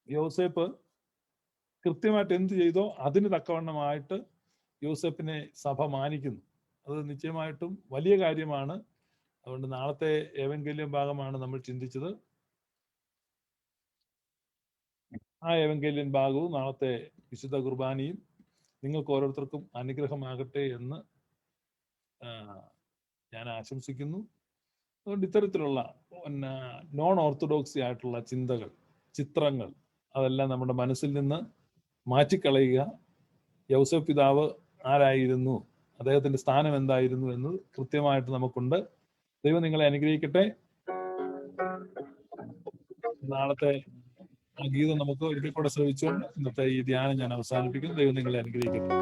യോസേപ്പ് കൃത്യമായിട്ട് എന്ത് ചെയ്തോ അതിന് തക്കവണ്ണമായിട്ട് യോസേപ്പിനെ സഭ മാനിക്കുന്നു. അത് നിശ്ചയമായിട്ടും വലിയ കാര്യമാണ്. അതുകൊണ്ട് നാളത്തെ ഏവങ്കേലിയൻ ഭാഗമാണ് നമ്മൾ ചിന്തിച്ചത്. ആ ഏവങ്കേലിയൻ ഭാഗവും നാളത്തെ വിശുദ്ധ കുർബാനയും നിങ്ങൾക്ക് ഓരോരുത്തർക്കും അനുഗ്രഹമാകട്ടെ എന്ന് ഞാൻ ആശംസിക്കുന്നു. അതുകൊണ്ട് ഇത്തരത്തിലുള്ള നോൺ ഓർത്തഡോക്സി ആയിട്ടുള്ള ചിന്തകൾ, ചിത്രങ്ങൾ, അതെല്ലാം നമ്മുടെ മനസ്സിൽ നിന്ന് മാറ്റിക്കളയുക. യൗസേപ്പ് പിതാവ് ആരായിരുന്നു, അദ്ദേഹത്തിന്റെ സ്ഥാനം എന്തായിരുന്നു എന്ന് കൃത്യമായിട്ട് നമുക്കുണ്ട്. ദൈവം നിങ്ങളെ അനുഗ്രഹിക്കട്ടെ. നാളത്തെ ആ ഗീതം നമുക്ക് ഒരിക്കൽ കൂടെ ശ്രമിച്ചുകൊണ്ട് ഇന്നത്തെ ഈ ധ്യാനം ഞാൻ അവസാനിപ്പിക്കുന്നു. ദൈവം നിങ്ങളെ അനുഗ്രഹിക്കട്ടെ.